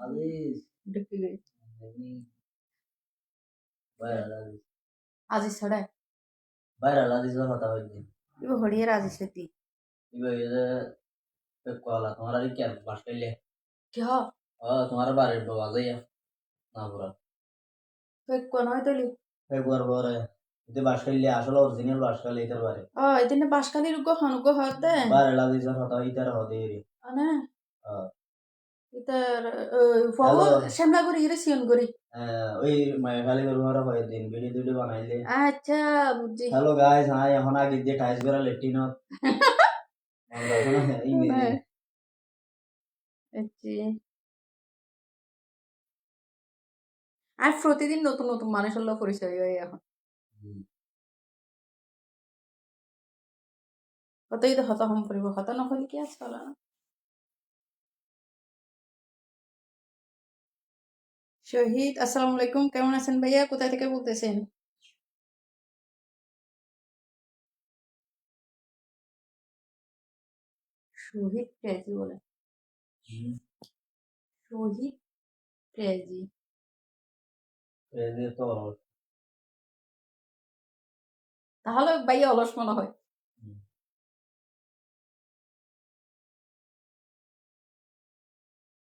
আজিজ ঢুকি গই এমনি ভাইরাল আজিজ আজি ছড়ায় ভাইরাল আজিজের কথা হইছে ইবো হড়িয়ে আজি সেতি ইবে যে কলা তোমার আর কি বাসকাইলে কি হ তোমার বাড়ির বাবা যাইয়া না পুরা কোন হয় তলি ফেব্রুয়ারি পরে এতে বাসকাইলে আসলে অরিজিনাল বাসকাইলে এটার বারে এদিনে বাসকালি রুগো হনুগো হতে ভাইরাল আজিজের কথা ইতার হতে রে আনে হ্যাঁ ইতার ফলো শ্যামলা করি রে সিয়ন করি ওই খালি ব্যবহার হয় দিন ভিডিও টিডিও বানাইলে আচ্ছা বুঝছি হ্যালো গাইস হ্যাঁ এখন আগে দিয়ে টাইস করা লেটিন আর প্রতিদিন নতুন নতুন মানুষের লোক পরিচয় হয় এখন কতই তো হত হম করিব হত নকলি কি আছে বলো না শহীদ আসসালামু আলাইকুম কেমন আছেন ভাইয়া কোথায় থেকে বলতেছেন শহীদ প্রেজি বলে শহীদ প্রেজি তো তাহলে ভাইয়া অলস মনে হয়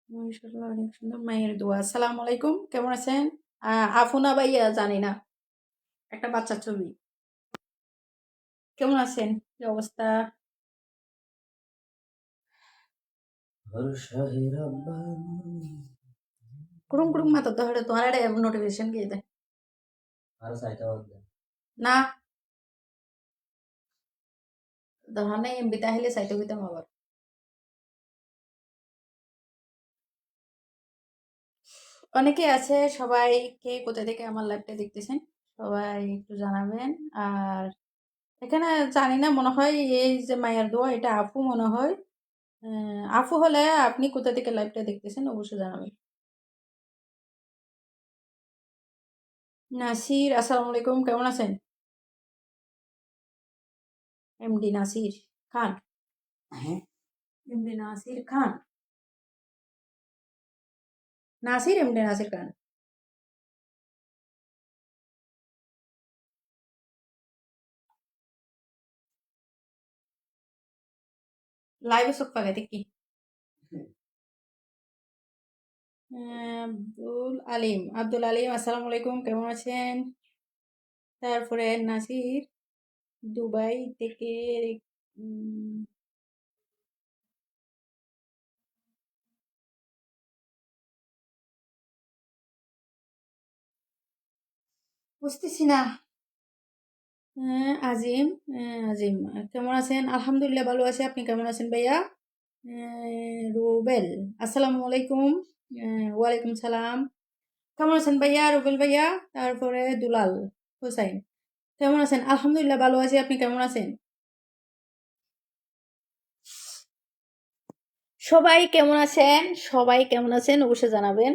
অনেক সুন্দর মায়ের দোয়া আসসালামু আলাইকুম কেমন আছেন আফুনা ভাইয়া জানি না একটা বাচ্চার ছবি কেমন আছেন কি অবস্থা কুড়ুম কুড়ুম মাতো তো হড়ে তোমার একটা নোটিফিকেশন গিয়ে দেয় না ধরনে এমবি তাহলে সাইতে হইতাম আবার অনেকে আছে সবাই কে কোথা থেকে আমার লাইভটা দেখতেছেন সবাই একটু জানাবেন আর এখানে জানি না মনে হয় এই যে মায়ের দোয়া এটা আপু মনে হয় আপু হলে আপনি কোথা থেকে লাইভটা দেখতেছেন অবশ্যই জানাবেন নাসির আসসালামু আলাইকুম কেমন আছেন এমডি নাসির খান এমডি নাসির খান নাসির এমডি নাসির খান লাইভে সব পাগাতে কি আব্দুল আলিম আসসালামু আলাইকুম কেমন আছেন তারপরে নাসির দুবাই থেকে বুঝতেছি না আজিম আজিম কেমন আছেন আলহামদুলিল্লাহ ভালো আছে আপনি কেমন আছেন ভাইয়া রুবেল আসসালামু আলাইকুম ওয়ালাইকুম সালাম কেমন আছেন ভাইয়া রুবেল ভাইয়া তারপরে দুলাল হোসাইন কেমন আছেন আলহামদুলিল্লাহ ভালো আছি আপনি কেমন আছেন সবাই কেমন আছেন অবশ্যই জানাবেন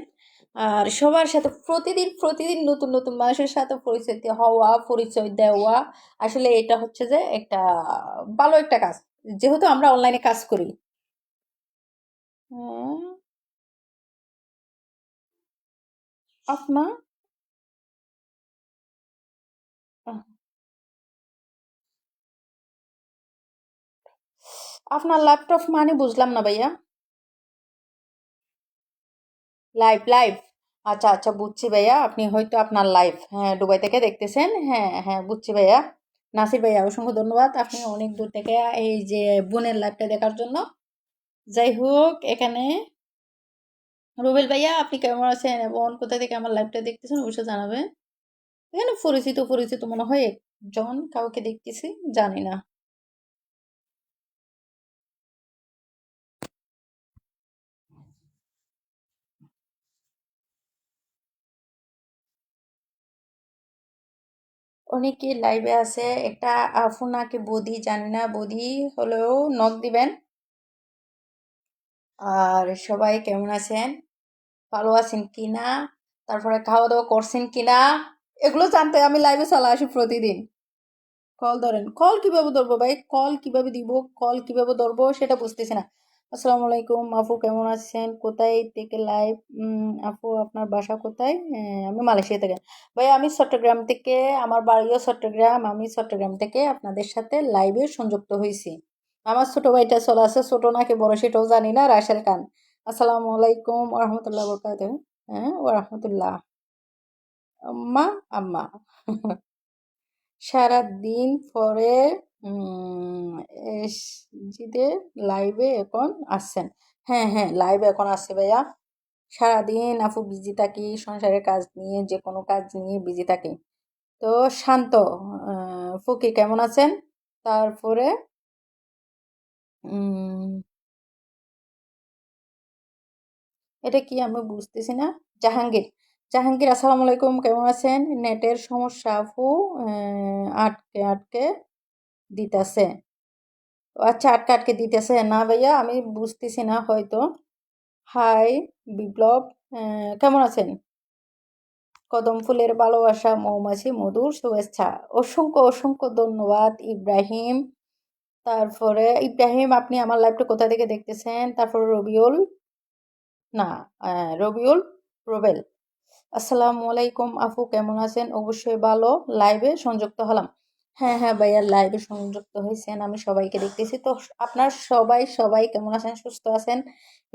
আর সবার সাথে প্রতিদিন প্রতিদিন নতুন নতুন মানুষের সাথে পরিচয় হওয়া পরিচয় দেওয়া আসলে এটা হচ্ছে যে একটা ভালো একটা কাজ যেহেতু আমরা অনলাইনে কাজ করি আপনা আপনার ল্যাপটপ মানে বুঝলাম না ভাইয়া লাইভ লাইভ আচ্ছা আচ্ছা বুঝছি ভাইয়া আপনি হয়তো আপনার লাইভ হ্যাঁ দুবাই থেকে দেখতেছেন হ্যাঁ হ্যাঁ বুঝছি ভাইয়া নাসির ভাইয়া অসংখ্য ধন্যবাদ আপনি অনেক দূর থেকে এই যে বোনের লাইভটা দেখার জন্য যাই হোক এখানে রুবেল ভাইয়া আপনি কেমন আছেন এবং কোথা থেকে আমার লাইভটা দেখতেছেন অবশ্যই জানাবেন এখানে পরিচিত পরিচিত মনে হয় একজন কাউকে দেখতেছি জানি না অনেকে লাইভে আছে একটা আফুনাকে বদি জানি না বদি হলেও নক দিবেন আর সবাই কেমন আছেন ভালো আছেন কিনা তারপরে খাওয়া দাওয়া করছেন কিনা এগুলো জানতে আমি লাইভে চলে আসি প্রতিদিন কল ধরেন কল কিভাবে ধরবো ভাই কল কিভাবে দিব কল কিভাবে ধরবো সেটা বুঝতেছি না আসসালামু আলাইকুম আপু, কেমন আছেন? কোথায় থেকে লাইভ? আপু, আপনার বাসা কোথায়? আমি মালয়েশিয়া থেকে। ভাই, আমি চট্টগ্রাম থেকে, আমার বাড়িও চট্টগ্রাম। আমি চট্টগ্রাম থেকে আপনাদের সাথে লাইভে সংযুক্ত হয়েছি। আমার ছোট ভাইটা চলে আসে, ছোট নাকি বড় সেটাও জানি না, রাশেল খান। আসসালামু আলাইকুম ওরহমতুল্লাহ বরকাত। হ্যাঁ, ওরহমতুল্লাহ। আম্মা, আম্মা। সারাদিন পরে এসজিতে লাইভে এখন আসছেন? হ্যাঁ, হ্যাঁ, লাইভে এখন আসছে ভাইয়া। সারাদিন আপু বিজি থাকি, সংসারের কাজ নিয়ে, যে কোনো কাজ নিয়ে বিজি থাকি। তো শান্ত, ফুকি কেমন আছেন? তারপরে উম, এটা কি আমি বুঝতেছি না। জাহাঙ্গীর, জাহাঙ্গীর আসসালামু আলাইকুম, কেমন আছেন? নেটের সমস্যা আপু, আটকে আটকে দিতেছে। আচ্ছা, আটকে আটকে দিতেছে না ভাইয়া, আমি বুঝতেছি না হয়তো। হাই বিপ্লব, কেমন আছেন? কদম ফুলের ভালোবাসা, মৌমাছি মধুর শুভেচ্ছা। অসংখ্য অসংখ্য ধন্যবাদ ইব্রাহিম। তারপরে ইব্রাহিম, আপনি আমার লাইভটা কোথা থেকে দেখতেছেন? তারপরে রবিউল, না, রবিউল রোবেল, আসসালামু আলাইকুম আপু, কেমন আছেন? অবশ্যই ভালো, লাইভে সংযুক্ত হলাম। হ্যাঁ, হ্যাঁ ভাইয়া, লাইভে সংযুক্ত হয়েছেন, আমি সবাইকে দেখতেছি। তো আপনার সবাই সবাই কেমন আছেন, সুস্থ আছেন?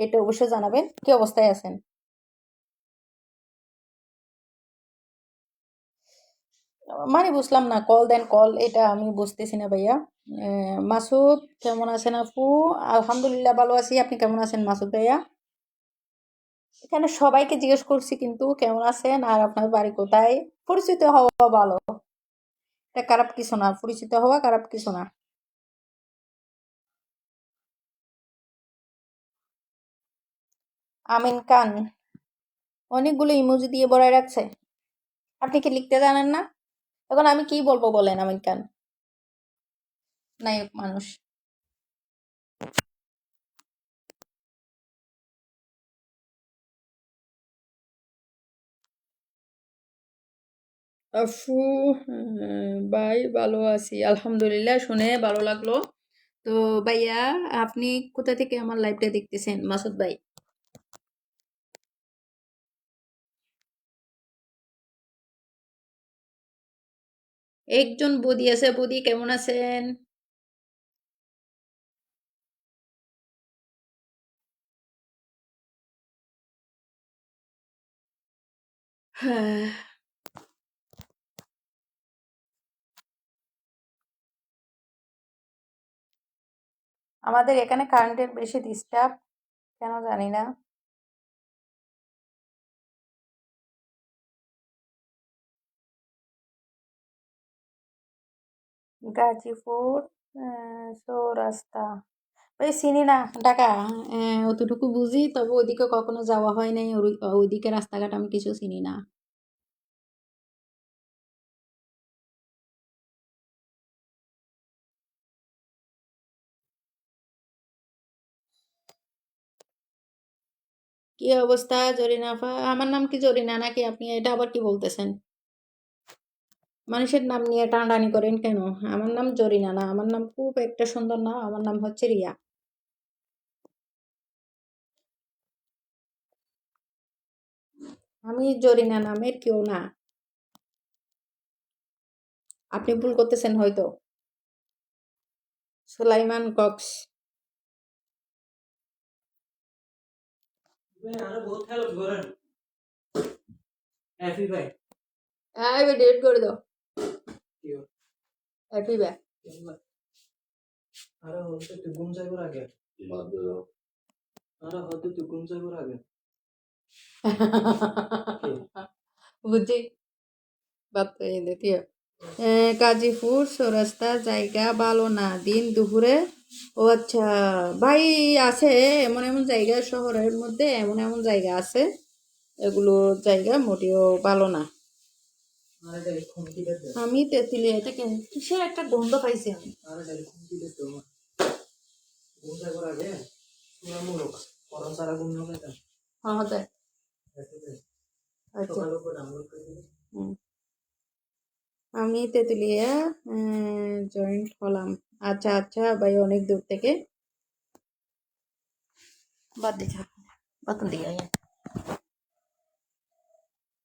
এটা অবশ্যই জানাবেন, কি অবস্থায় আছেন। মানে বুঝলাম না, কল দেন কল, এটা আমি বুঝতেছি না ভাইয়া। মাসুদ, কেমন আছেন আপু? আলহামদুলিল্লাহ ভালো আছি, আপনি কেমন আছেন মাসুদ ভাইয়া? এখানে সবাইকে জিজ্ঞেস করছি কিন্তু কেমন আছেন আর আপনার বাড়ি কোথায়। পরিচিত হওয়া ভালো, এটা খারাপ কিছু না, পরিচিত হওয়া খারাপ কিছু না। আমিন খান অনেকগুলো ইমোজি দিয়ে ভরায় রাখছে। আপনি কি লিখতে জানেন না? এখন আমি কি বলবো বলেন, আমিন খান নায়ক মানুষ। আফু, ভাই ভালো আছি আলহামদুলিল্লাহ, শুনে ভালো লাগলো। তো ভাইয়া, আপনি কোথা থেকে আমার লাইভটা দেখতেছেন মাসুদ ভাই? একজন বদি আছে, বদি কেমন আছেন? হ্যাঁ, আমাদের এখানে কারেন্টের বেশি ডিস্টার্ব, কেন জানি না। গাজীপুর, চৌরাস্তা, ওই চিনি না। ঢাকা, অতটুকু বুঝি, তবে ওইদিকে কখনো যাওয়া হয় নাই, ওইদিকে রাস্তাঘাট আমি কিছু চিনি না। কি অবস্থা জরিনা আপা? আমার নাম কি জরিনা নাকি? আপনি এটা আবার কি বলতেছেন? মানুষের নাম নিয়ে টানাটানি করেন কেন? আমার নাম জরিনা না, আমার নাম খুব একটা সুন্দর না, আমার নাম হচ্ছে রিয়া। আমি জরিনা নামের কেউ না, আপনি ভুল করতেছেন হয়তো। সুলাইমান কক্স। হ্যাঁ, এবার ডিলিট করে দাও। Happy back. বুঝছি, বাদ দিয়ে। গাজীপুর চৌরাস্তা জায়গা ভালো না, দিন দুপুরে। ও আচ্ছা, ভাই, আছে এমন এমন জায়গা, শহরের মধ্যে এমন এমন জায়গা আছে, এগুলো জায়গা মোটেও ভালো না। আমি তেঁতুলিয়া থেকে, কিসের একটা গন্ধ পাইছি আমি। হ্যাঁ, দেখ। আচ্ছা, হুম। আমি তেঁতুলিয়া জয়েন্ট হলাম। আচ্ছা আচ্ছা ভাই, অনেক দূর থেকে। বাদ দিচ্ছি বাতন দিয়ে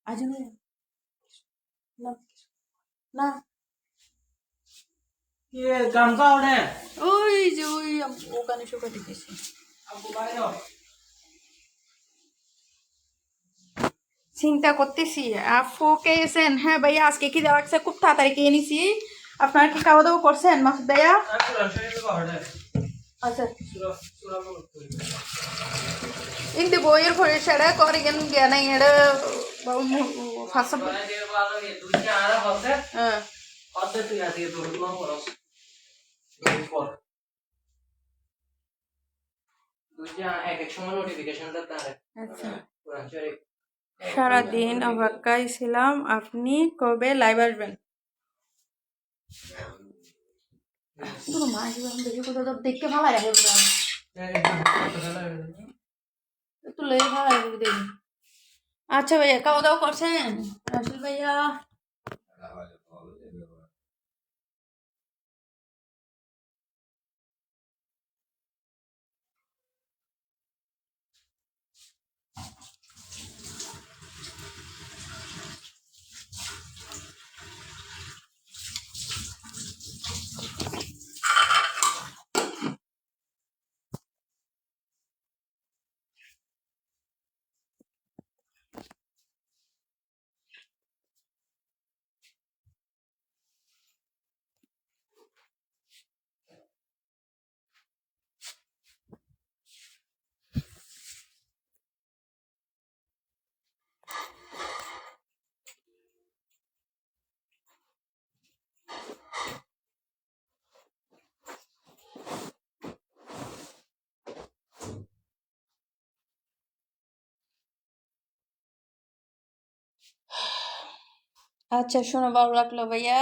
আজ না না ये काम का होने ওই যে ওই ওখানে শুকা দিতেছি अब बाहर आओ চিন্তা করতেছি আপু কে এসেন হ্যাঁ ভাইয়া আজকে কি দেওয়া লাগছে খুব তাড়াতাড়ি খেয়ে নিছি আপনারা কি খাওয়া দাওয়া করছেন মাসুদ ভাইয়া पूरा शरीर का होने আচ্ছা पूरा पूरा ఇంటి బోయర్ పొడిచాడా కొరిగన్ గనయ్యాడు ఫస్ట్ बाहर ये वाला ये दूसरी आ रहा होते হ্যাঁ होते तो यार ये तो रुकना पड़ा दूसरी एक एक समय नोटिफिकेशन देता है আচ্ছা पूरा शरीर সারাদিন অপেক্ষায় ছিলাম আপনি কবে লাইভ আসবেন পুরো মা জীবন দেখে কোথাও তো দেখতে ভালো লাগে একটু লেগে ভালো লাগে দেখি আচ্ছা ভাইয়া খাওয়া দাওয়া করছেন রাসেল ভাইয়া আচ্ছা শোনো ভালো লাগলো ভাইয়া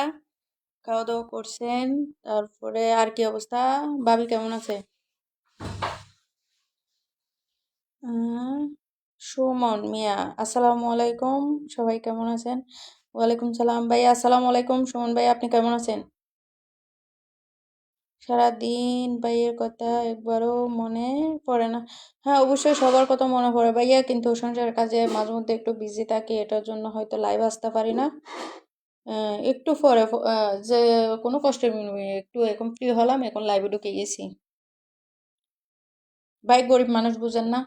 খাওয়া দাওয়া করছেন তারপরে আর কি অবস্থা ভাবি কেমন আছে সুমন মিয়া আসসালামু আলাইকুম সবাই কেমন আছেন ওয়ালাইকুম সালাম ভাইয়া আসসালামু আলাইকুম সুমন ভাই আপনি কেমন আছেন সারাদিন ভাইয়ের কথা একবারও মনে পড়ে না হ্যাঁ অবশ্যই সবার কথা মনে পড়ে ভাইয়া কিন্তু সংসারের কাজে মাঝে মধ্যে একটু বিজি থাকি এটার জন্য হয়তো লাইভ আসতে পারি না একটু পরে যে কোনো কষ্টের বিনিময়ে একটু এখন ফ্রি হলাম এখন লাইভে ঢুকে গেছি ভাই গরিব মানুষ বুঝেন না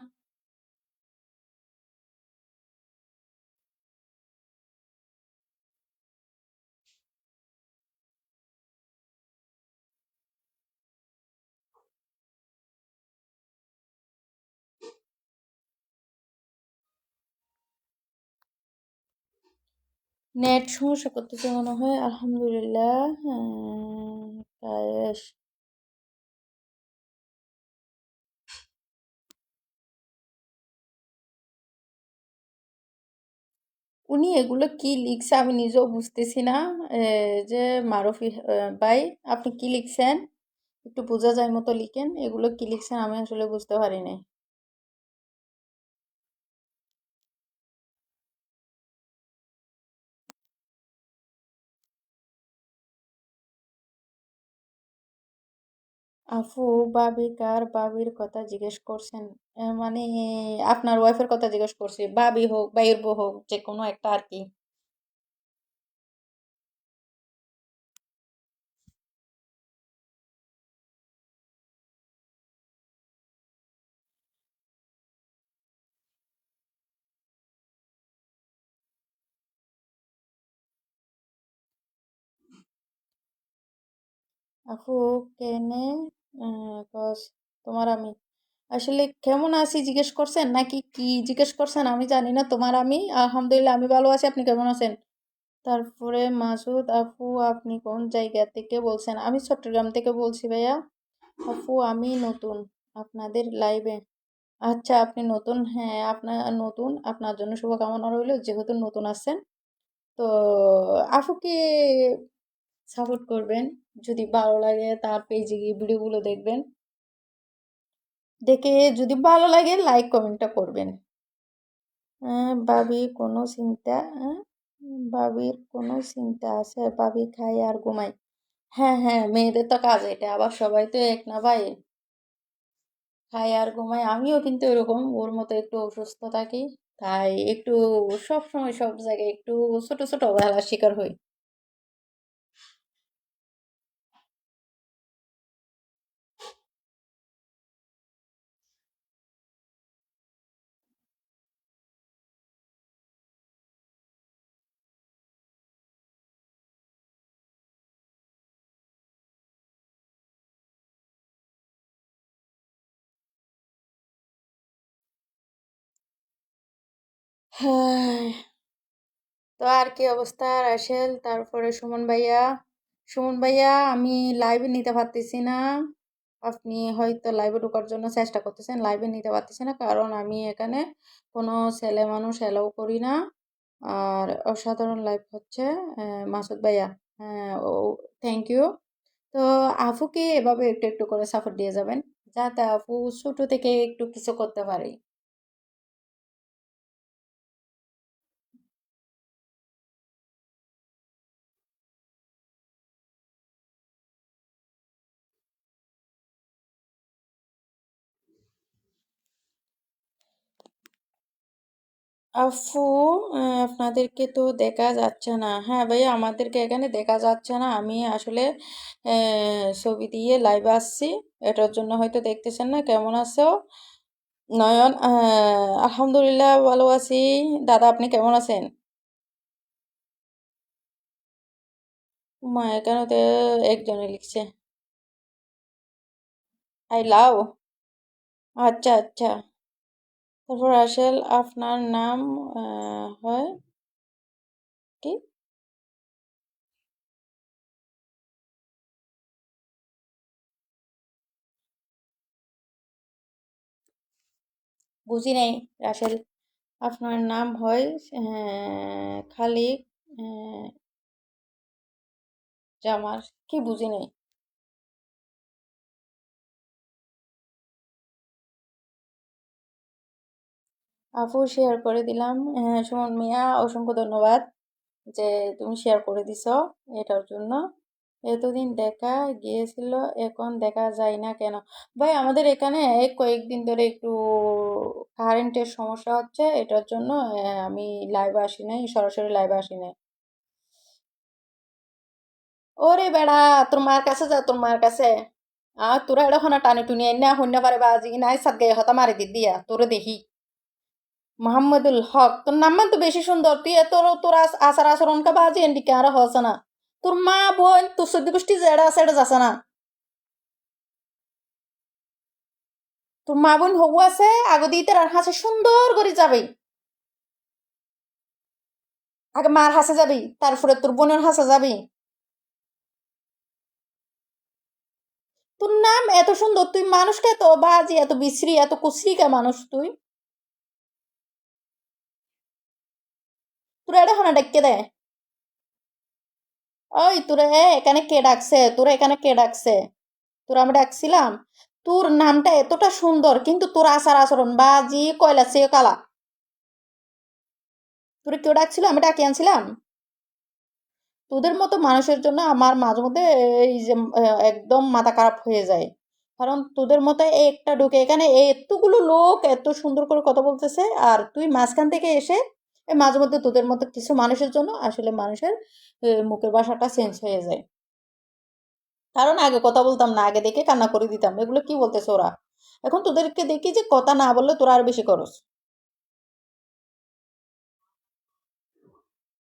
নেট সমস্যা করতেছে মনে হয় আলহামদুলিল্লাহ কায়েস উনি এগুলো কি লিখছে আমি নিজেও বুঝতেছি না যে মারুফি ভাই আপনি কি লিখছেন একটু বোঝা যায় মতো লিখেন এগুলো কি লিখছেন আমি আসলে বুঝতে পারি নাই আফু ভাবি কার ভাবির কথা জিজ্ঞেস করছেন মানে আপনার ওয়াইফের কথা জিজ্ঞেস করছি ভাবি হোক ভাইয়ের বউ হোক যে কোনো একটা আর কি আপু কেনে কস তোমার আমি আসলে কেমন আছি জিজ্ঞেস করছেন নাকি কি জিজ্ঞেস করছেন আমি জানি না তোমার আমি আলহামদুলিল্লাহ আমি ভালো আছি আপনি কেমন আছেন তারপরে মাসুদ আপু আপনি কোন জায়গা থেকে বলছেন আমি চট্টগ্রাম থেকে বলছি ভাইয়া আপু আমি নতুন আপনাদের লাইভে আচ্ছা আপনি নতুন হ্যাঁ আপনার নতুন আপনার জন্য শুভকামনা রইল যেহেতু নতুন আছেন তো আপুকে সাপোর্ট করবেন যদি ভালো লাগে তার পেজে গিয়ে ভিডিওগুলো দেখবেন দেখে যদি ভালো লাগে লাইক কমেন্টটা করবেন ভাবি কোনো চিন্তা ভাবির কোনো চিন্তা আছে ভাবি খাই আর ঘুমাই হ্যাঁ হ্যাঁ মেয়েদের তো কাজ এটা আবার সবাই তো এক না ভাই খাই আর ঘুমাই। আমিও কিন্তু এরকম ওর মতো একটু অসুস্থ থাকি। তাই একটু সব সময় সব জায়গায় একটু ছোট ছোট অবহেলার শিকার হই। হ্যাঁ, তো আর কি অবস্থা রাসেল? তারপরে সুমন ভাইয়া আমি লাইভে নিতে পারতেছি না। আপনি হয়তো লাইভে ঢোকার জন্য চেষ্টা করতেছেন, লাইভে নিতে পারতেছি না কারণ আমি এখানে কোনো ছেলে মানুষ অ্যালাউ করি না। আর অসাধারণ লাইভ হচ্ছে। মাসুদ ভাইয়া, হ্যাঁ ও, থ্যাংক ইউ। তো আফুকে এভাবে একটু একটু করে সাপোর্ট দিয়ে যাবেন, যাতে আপু ছোট থেকে একটু কিছু করতে পারে। আফু, আপনাদেরকে তো দেখা যাচ্ছে না। হ্যাঁ ভাইয়া, আমাদেরকে এখানে দেখা যাচ্ছে না। আমি আসলে ছবি দিয়ে লাইভে আসছি, এটার জন্য হয়তো দেখতেছেন না। কেমন আছো নয়ন? আলহামদুলিল্লাহ ভালো আছি। দাদা, আপনি কেমন আছেন? মা এখানে তো একজনে লিখছে আই লাভ। আচ্ছা আচ্ছা। তারপর আসল আপনার নাম হয় কি? বুঝি নাই। রাসেল, আপনার নাম হয় খালিক আহ, জামার, কি বুঝি নাই। আপু শেয়ার করে দিলাম। সুমন মিয়া, অসংখ্য ধন্যবাদ যে তুমি শেয়ার করে দিছো এটার জন্য। এতদিন দেখা গিয়েছিল, এখন দেখা যায় না কেন? ভাই আমাদের এখানে এই কয়েকদিন ধরে একটু কারেন্টের সমস্যা হচ্ছে, এটার জন্য আমি লাইভে আসি নাই, সরাসরি লাইভে আসি নাই। ওরে বেড়া, তোর মার কাছে যা, তোর মার কাছে। তোরা এটা হনা টানি টুনি না হইনা পারে বাজি নাই সাত গায়ে হতা মারি দিয়া তোরে দেখি। মোহাম্মদুল হক, তোর নাম তো বেশি সুন্দর। তুই তোর তোর আচার আচরণ কা বাজি এন্ডিকে আর হস না। তোর মা বোন তোর সদ্য গোষ্ঠী যেটা আছে এটা যাচ্ছে না। তোর মা বোন হবু আছে, আগে দিয়ে তার হাসে সুন্দর করে যাবে। আগে মার হাসে যাবি, তারপরে তোর বোনের হাসে যাবি। তোর নাম এত সুন্দর, তুই মানুষকে এত বাজি এত বিশ্রী এত কুশ্রী কে মানুষ তুই? তোরা এটা হনা ডাক্কে দেয়। ওই তোরা এখানে কে ডাকছে? তোরা এখানে কে ডাকছে? তোরা আমি ডাকছিলাম? তোর নামটা এতটা সুন্দর কিন্তু তোর আচার আচরণ বাজি কয়লা সে কালা। তোরা কেউ ডাকছিল? আমি ডাকি আনছিলাম? তোদের মতো মানুষের জন্য আমার মাঝে মধ্যে এই যে একদম মাথা খারাপ হয়ে যায়। কারণ তোদের মতো একটা ঢুকে এখানে এতগুলো লোক এত সুন্দর করে কথা বলতেছে, আর তুই মাঝখান থেকে এসে মাঝে মধ্যে তোদের মতো কিছু মানুষের জন্য আসলে মানুষের মুখের ভাষাটা চেঞ্জ হয়ে যায়। কারণ আগে কথা বলতাম না, আগে দেখে কান্না করে দিতাম এগুলো কি বলতেছে ওরা। এখন তোদেরকে দেখি যে কথা না বললে তোরা আর বেশি করস।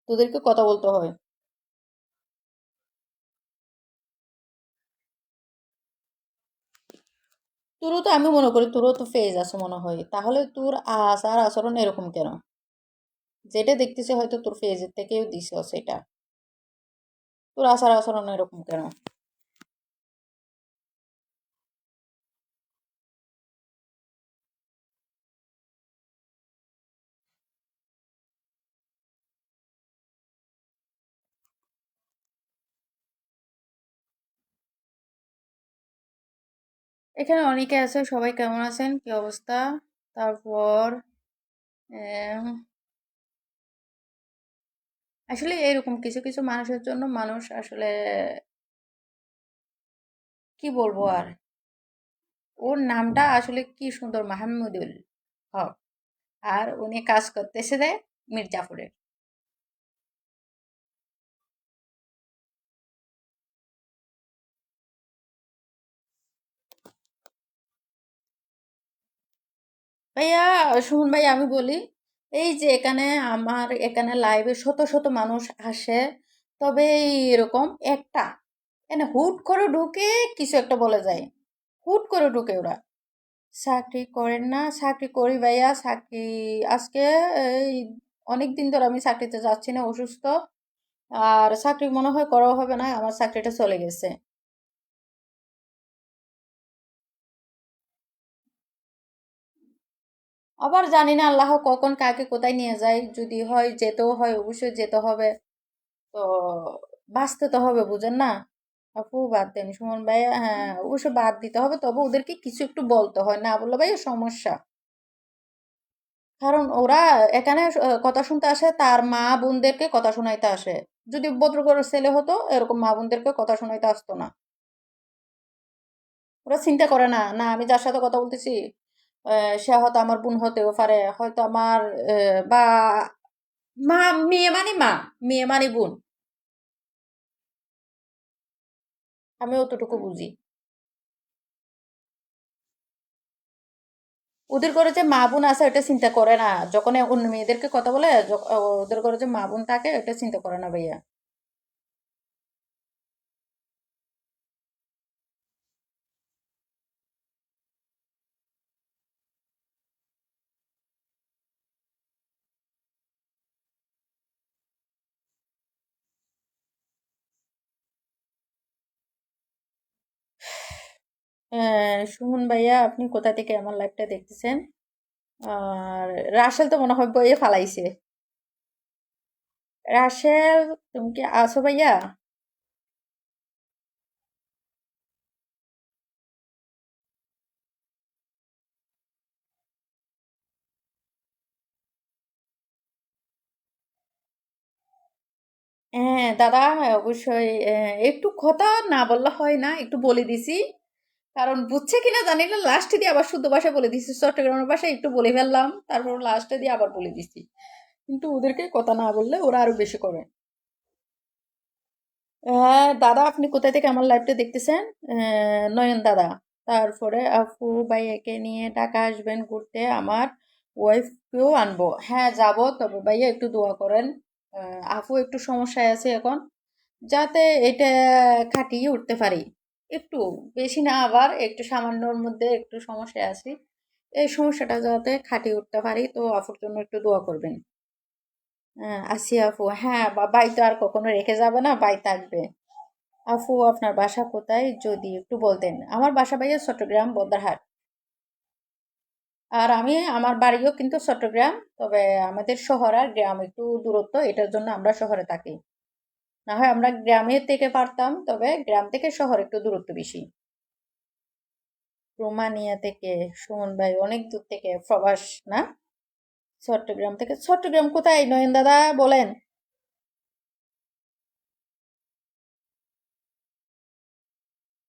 তোদেরকে কথা বলতে হয়। তোরও তো আমি মনে করি তোরও তো ফেজ আছে মনে হয়, তাহলে তোর আচার আচরণ এরকম কেন? যেটা দেখতেছে হয়তো তোর ফেজের থেকেও দিছে সেটা। তোর আচার আচরণ এরকম কেন? এখানে অনেকে আছে, সবাই কেমন আছেন, কি অবস্থা? তারপর আম, আসলে এরকম কিছু কিছু মানুষের জন্য মানুষ আসলে কি বলবো আর, ওর নামটা আসলে কি সুন্দর, মাহমুদুল হক। আর উনি কাজ করতেছে রে মির্জাপুরে। ভাইয়া, শুনুন ভাই, আমি বলি, এই যে এখানে আমার এখানে লাইভে শত শত মানুষ আসে, তবে এরকম একটা এখানে হুট করে ঢুকে কিছু একটা বলে যায়, হুট করে ঢুকে ওরা। চাকরি করেন না? চাকরি করি ভাইয়া, চাকরি আজকে এই অনেক দিন ধরে আমি চাকরিতে যাচ্ছি না, অসুস্থ। আর চাকরি মনে হয় করাও হবে না, আমার চাকরিটা চলে গেছে। আবার জানি না আল্লাহ কখন কাকে কোথায় নিয়ে যায়, যদি হয় যেতেও হয়, অবশ্যই যেতে হবে। তো বাঁচতে তো হবে, বুঝেন না? আপু বাদ দেন, সুমন ভাই, হ্যাঁ অবশ্য বাদ দিতে হবে, তবে ওদেরকে কিছু একটু বলতে হয়, না বললে ভাই সমস্যা। কারণ ওরা এখানে কথা শুনতে আসে, তার মা বোনদেরকে কথা শোনাইতে আসে। যদি ভদ্রঘরের ছেলে হতো, এরকম মা বোনদেরকে কথা শোনাইতে আসতো না। ওরা চিন্তা করে না, না আমি যার সাথে কথা বলতেছি সে হয়তো আমার বোন হতেও পারে, হয়তো আমার বা মা, মেয়ে মানে মা, মেয়ে মানে বোন। আমি অতটুকু বুঝি। ওদের ঘরে যে মা বোন আছে এটা চিন্তা করে না, যখন অন্য মেয়েদেরকে কথা বলে, ওদের ঘরে যে মা বোন থাকে এটা চিন্তা করে না ভাইয়া। শুনুন ভাইয়া, আপনি কোথা থেকে আমার লাইফটা দেখতেছেন? আর রাসেল তো মনে হয় বইয়ে ফালাইছে। রাসেল, তুমি কি আছো ভাইয়া? হ্যাঁ দাদা, হ্যাঁ অবশ্যই, একটু কথা না বললে হয় না, একটু বলে দিছি। কারণ বুঝছে কিনা জানি না, লাস্টে দিয়ে আবার শুদ্ধ ভাষায় বলে দিছি, চট্টগ্রামের ভাষায় একটু বলে ফেললাম, তারপর লাস্টে দিয়ে আবার বলে দিছি। কিন্তু ওদেরকে কথা না বললে ওরা আরো বেশি করে। হ্যাঁ দাদা, আপনি কোথা থেকে আমার লাইভটা দেখতেছেন? নয়ন দাদা। তারপরে আপু ভাইয়াকে নিয়ে ঢাকা আসবেন ঘুরতে, আমার ওয়াইফকেও আনবো। হ্যাঁ যাব, তবে ভাইয়া একটু দোয়া করেন। আপু একটু সমস্যায় আছে এখন, যাতে এটা কাটিয়ে উঠতে পারি। একটু বেশি না, আবার একটু সামান্যর মধ্যে একটু সমস্যায় আছি। এই সমস্যাটা যাতে কাটিয়ে উঠতে পারি, তো আপুর জন্য একটু দোয়া করবেন। হ্যাঁ আছি আপু, হ্যাঁ বাই তো আর কখনো রেখে যাবে না, বাই থাকবে। আপু আপনার বাসা কোথায় যদি একটু বলতেন? আমার বাসা ভাইয়া চট্টগ্রাম বদ্রারহাট। আর আমি, আমার বাড়িও কিন্তু চট্টগ্রাম, তবে আমাদের শহর আর গ্রাম একটু দূরত্ব, এটার জন্য আমরা শহরে থাকি। না হয় আমরা গ্রামের থেকে পারতাম, তবে গ্রাম থেকে শহর একটু দূরত্ব বেশি। রোমানিয়া থেকে? সুমন ভাই অনেক দূর থেকে প্রবাস, না? চট্টগ্রাম থেকে? চট্টগ্রাম কোথায় নয়ন দাদা বলেন?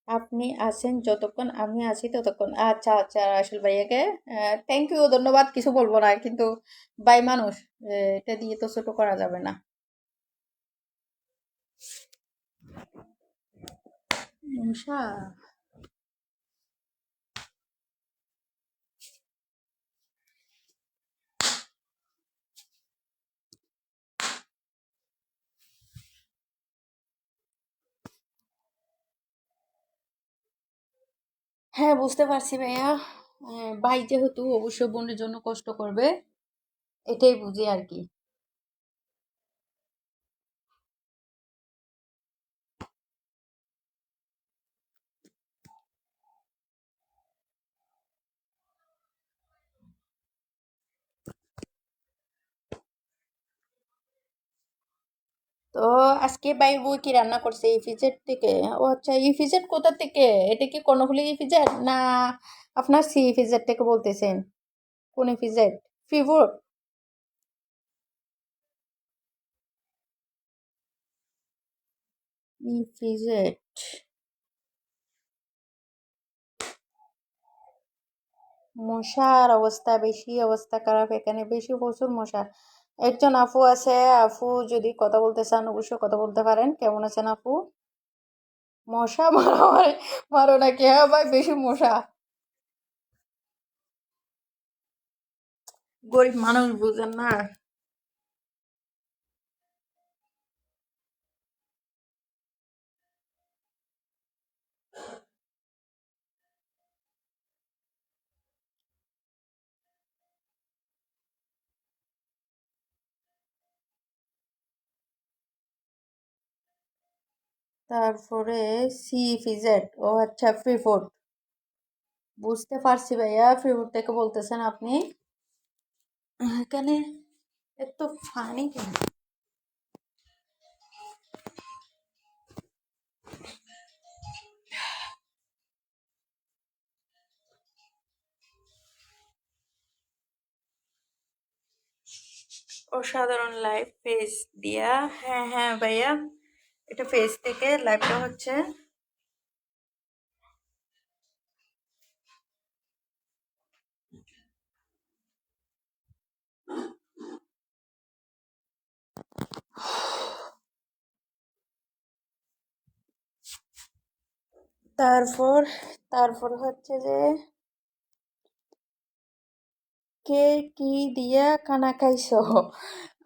আপনি আছেন যতক্ষণ আমি আছি ততক্ষণ। আচ্ছা আচ্ছা, রাসেল ভাইয়াকে থ্যাংক ইউ, ধন্যবাদ, কিছু বলবো না, কিন্তু ভাই মানুষ, এটা দিয়ে তো ছোট করা যাবে না। মশা। হ্যাঁ বুঝতে পারছি ভাইয়া। ভাই যেহেতু অবশ্যই বোনের জন্য কষ্ট করবে, এটাই বুঝি আর কি। তো আজকে ভাইয়ের বউ কি রান্না করছে ইফিজেড থেকে? ও আচ্ছা, ইফিজেড কোথা থেকে? এটা কি কর্ণফুলী ইফিজেড না আপনার সি ইফিজেড থেকে বলতেছেন? কোন ইফিজেড? ফিভোর? ইফিজেড। মশার অবস্থা বেশি, অবস্থা খারাপ এখানে বেশি, প্রচুর মশা। একজন আপু আছে, আপু যদি কথা বলতে চান অবশ্যই কথা বলতে পারেন। কেমন আছেন আপু? মশা মারামারি মারো নাকি? হ্যাঁ ভাই, বেশি মশা। গরিব মানুষ বুঝেন না। তারপরে CFZ, ও আচ্ছা, ফ্রি ফুড। বুঝতে পারছি ভাইয়া, ফ্রি ফুড থেকে বলতেছেন আপনি। এখানে এত ফানি কেন? অসাধারণ লাইভ পেজ দিয়া। হ্যাঁ হ্যাঁ ভাইয়া, এটা পেজ থেকে লাইভটা হচ্ছে। তারপর তারপর হচ্ছে যে কে কি দিয়া খানা খাইছো?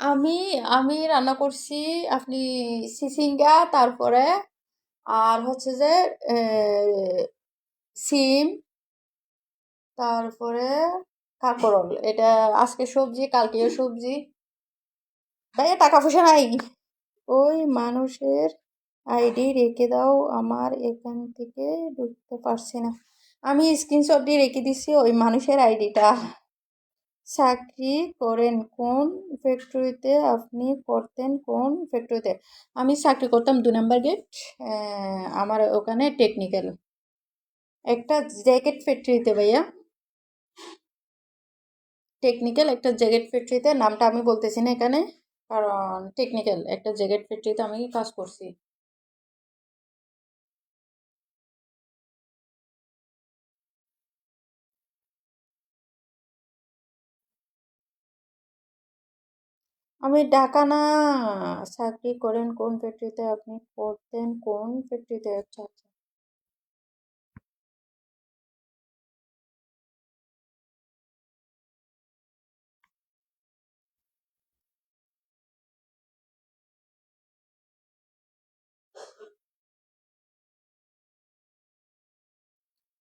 আমি আমি রান্না করছি। আপনি সিসিঙ্গা, তারপরে আর হচ্ছে যে সিম, তারপরে কাঁকরোল। এটা আজকে সবজি, কালকেও সবজি। ভাইয়া টাকা পয়সা নাই। ওই মানুষের আইডি রেখে দাও, আমার এখান থেকে ঢুকতে পারছি না। আমি স্ক্রিনশট দিয়ে রেখে দিচ্ছি ওই মানুষের আইডিটা। চাকরি করেন কোন ফ্যাক্টরিতে? আপনি করতেন কোন ফ্যাক্টরিতে? আমি চাকরি করতাম 2 নম্বর গেট। আমার ওখানে টেকনিক্যাল একটা জ্যাকেট ফ্যাক্টরিতে ভাইয়া। টেকনিক্যাল একটা জ্যাকেট ফ্যাক্টরিতে, নামটা আমি বলতেছি না এখানে, কারণ টেকনিক্যাল একটা জ্যাকেট ফ্যাক্টরিতে আমি কাজ করছি। আমি ঢাকা না। চাকরি করেন কোন ফ্যাক্টরিতে? আপনি করতেন কোন ফ্যাক্টরিতে? আচ্ছা আচ্ছা।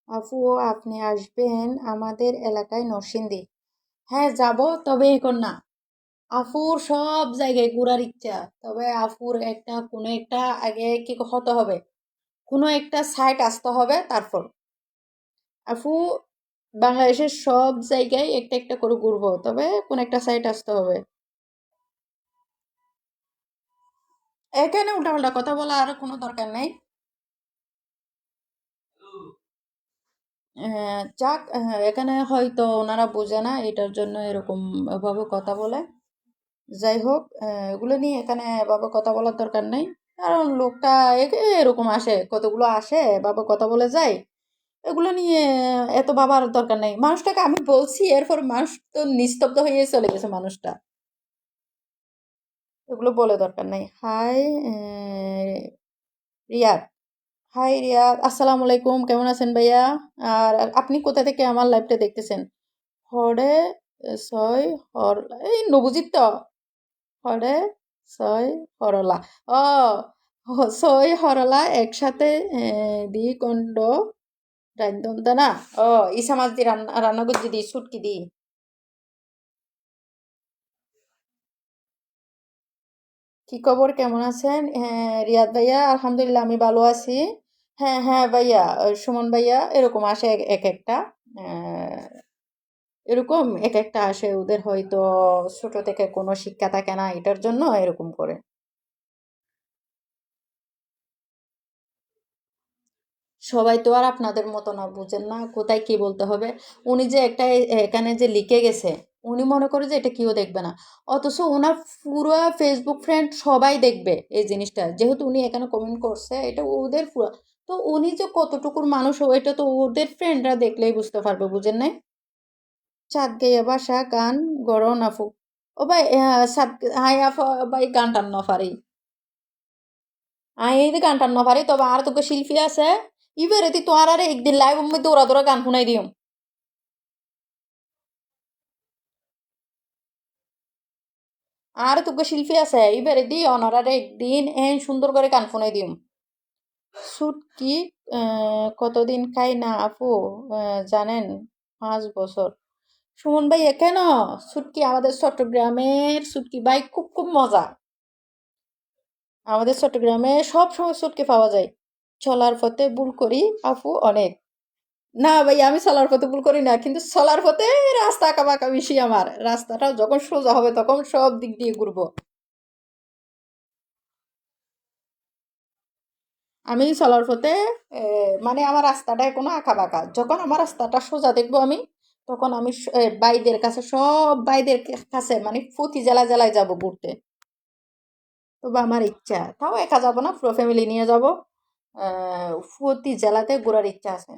আপু, আপনি আসবেন আমাদের এলাকায় নরসিংদী? হ্যাঁ যাব, তবে এখন না। আফুর সব জায়গায় ঘোরার ইচ্ছা, তবে আফুর একটা কোনো একটা আগে কি হতে হবে, কোনো একটা সাইট আসতে হবে তারপর। আফু, বাংলাদেশের সব জায়গায় একটা একটা করে ঘুরবো, তবে কোন একটা সাইট আসতে হবে। এখানে উল্টাপাল্টা কথা বলা আর কোনো দরকার নেই। যাক, এখানে হয়তো ওনারা বোঝে না, এটার জন্য এরকম ভাবে কথা বলে। যাই হোক, এগুলো নিয়ে এখানে বাবা কথা বলার দরকার নেই। কারণ লোকটা এরকম আসে, কতগুলো আসে বাবা কথা বলে যায়। এগুলো নিয়ে এত বাবার দরকার নেই। মানুষটাকে আমি বলছি, এরপর মানুষ তো নিস্তব্ধ হয়ে চলে গেছে মানুষটা। এগুলো বলে দরকার নেই। হাই রিয়াদ। হাই রিয়াদ, আসসালামু আলাইকুম, কেমন আছেন ভাইয়া? আর আপনি কোথা থেকে আমার লাইভটা দেখতেছেন? হরে ছয় হর, এই নবুজিত তো। হরে ছয় হরলা। ও, ছয় হরলা একসাথে দ্বিখণ্ড রান্ধন না। ও, ইসা মাছ দিয়ে রান্না রান্না করছি, দি শুটকি দি। কি খবর, কেমন আছেন? হ্যাঁ রিয়াদ ভাইয়া, আলহামদুলিল্লাহ আমি ভালো আছি। হ্যাঁ হ্যাঁ ভাইয়া, সুমন ভাইয়া এরকম আসে এক একটা। আহ, এরকম এক একটা আসে, ওদের হয়তো ছোট থেকে কোনো শিক্ষা থাকে না, এটার জন্য এরকম করে। সবাই তো আর আপনাদের মতো না, বুঝেন না কোথায় কি বলতে হবে। উনি যে একটা এখানে যে লিখে গেছে, উনি মনে করে যে এটা কেউ দেখবে না, অথচ ওনার পুরো ফেসবুক ফ্রেন্ড সবাই দেখবে এই জিনিসটা, যেহেতু উনি এখানে কমেন্ট করছে, এটা ওদের পুরো। তো উনি যে কতটুকুর মানুষ, এটা তো ওদের ফ্রেন্ডরা দেখলেই বুঝতে পারবে, বুঝেন নাই? চাঁদ গাইয়া বাসা গান গড়ন আফু ও ভাই চাঁদ হাই আফু ভাই গান টান নফারি আই গান টান নফারি তবে আর তোকে শিল্পী আছে ইবারে তুই তোমার আরে একদিন লাইভ মধ্যে দৌড়া দৌড়া গান শুনাই দিও আর তোকে শিল্পী আছে এবারে দি অনারারে একদিন এন সুন্দর করে গান শুনাই দিম সুটকি কতদিন খাই না আপু জানেন 5 বছর সুমন ভাই কেন সুটকি আমাদের চট্টগ্রামের সুটকি ভাই খুব খুব মজা আমাদের চট্টগ্রামে সব সময় সুটকি পাওয়া যায় চলার পথে ভুল করি আপু অনেক না ভাই আমি চলার পথে ভুল করি না কিন্তু চলার পথে রাস্তা আঁকা বাঁকা বেশি আমার রাস্তাটা যখন সোজা হবে তখন সব দিক দিয়ে ঘুরবো আমি চলার পথে মানে আমার রাস্তাটা এখনো আঁকা বাঁকা যখন আমার রাস্তাটা সোজা দেখবো আমি তখন আমি বাইদের কাছে সব বাইদের কাছে মানে প্রতি জেলায় জেলায় যাব ঘুরতে তবে আমার ইচ্ছা তাও একা যাব না পুরো ফ্যামিলি নিয়ে যাব প্রতি জেলাতে ঘোরার ইচ্ছা আছে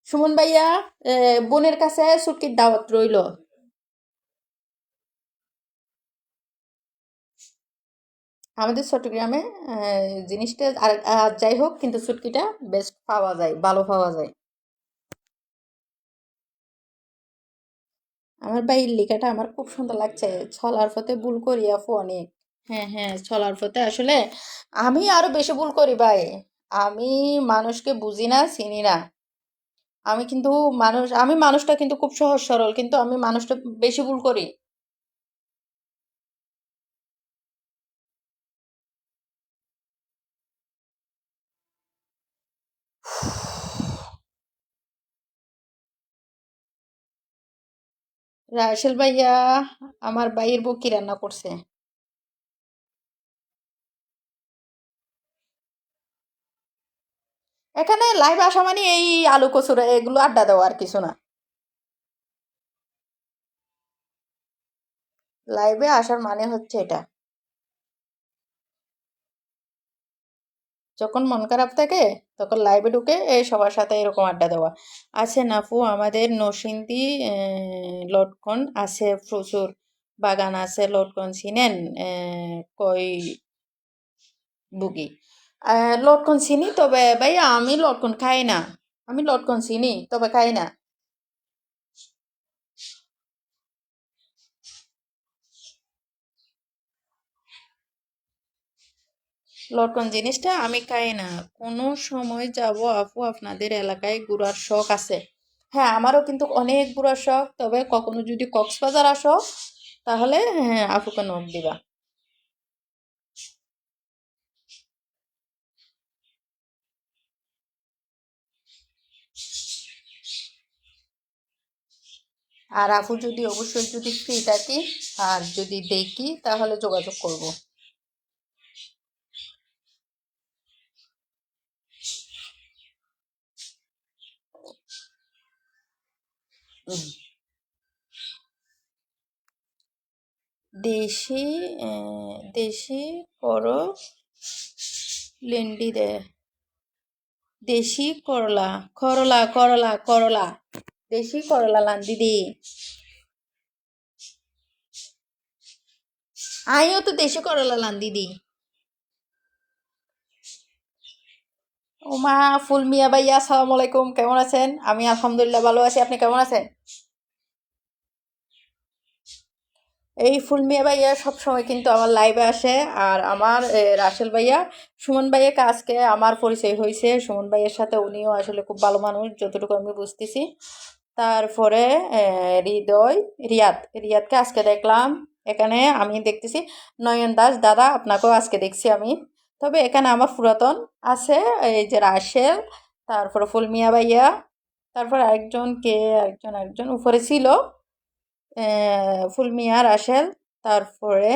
সুমন ভাইয়া বোনের কাছে ছুটকির দাওয়াত রইল আমাদের চট্টগ্রামে জিনিসটা আর যাই হোক কিন্তু ছুটকিটা বেস্ট পাওয়া যায় ভালো পাওয়া যায় আমার ভাইয়ের লেখাটা আমার খুব সুন্দর লাগছে ছলার পথে ভুল করি আপু অনেক হ্যাঁ হ্যাঁ ছলার পথে আসলে আমি আরো বেশি ভুল করি ভাই আমি মানুষকে বুঝি না চিনি না আমি মানুষটা কিন্তু খুব সহজ সরল কিন্তু আমি মানুষটা বেশি ভুল করি রাসেল ভাইয়া আমার ভাইয়ের বউ কি রান্না করছে এখানে লাইভ আসা মানে এই আলু কচুরা এগুলো আড্ডা দেওয়া আর কিছু না লাইভে আসার মানে হচ্ছে এটা যখন মন খারাপ থাকে তখন লাইভে ঢুকে এই সবার সাথে এরকম আড্ডা দেওয়া আছে নাফু আমাদের নরসিংদী লটকন আছে প্রচুর বাগান আছে লটকন চিনেন কই বুগি লটকন চিনি তবে ভাইয়া আমি লটকন খাই না আমি লটকন চিনি তবে খাই না লটকন জিনিসটা আমি খাই না কোনো সময় যাব আপু আপনাদের এলাকায় ঘোরার শখ আছে হ্যাঁ আমারও কিন্তু অনেক ঘোরার শখ তবে কখনো যদি কক্সবাজার আসো তাহলে হ্যাঁ আপুকে নখ দিবা আর আপু যদি অবশ্যই যদি ফ্রি থাকি আর যদি দেখি তাহলে যোগাযোগ করব উম, দেশি দেশি করো লেন্ডি দে দেশি করলা করলা করলা করলা দেশি করলা লান্দি দি আমিও তো দেশি করলা লান্দি দি ওমা ফুল মিয়া ভাইয়া আসসালামু আলাইকুম কেমন আছেন আমি আলহামদুলিল্লাহ ভালো আছি আপনি কেমন আছেন এই ফুল মিয়া ভাইয়া সবসময় কিন্তু আমার লাইভে আসে আর আমার রাসেল ভাইয়া সুমন ভাইয়াকে আজকে আমার পরিচয় হয়েছে সুমন ভাইয়ের সাথে উনিও আসলে খুব ভালো মানুষ যতটুকু আমি বুঝতেছি তারপরে হৃদয় রিয়াদকে আজকে দেখলাম এখানে আমি দেখতেছি নয়ন দাস দাদা আপনাকেও আজকে দেখছি আমি তবে এখানে আমার পুরাতন আছে এই যে রাশেল তারপরে ফুলমিয়া ভাইয়া তারপর আরেকজন উপরে ছিল ফুলমিয়া রাশেল তারপরে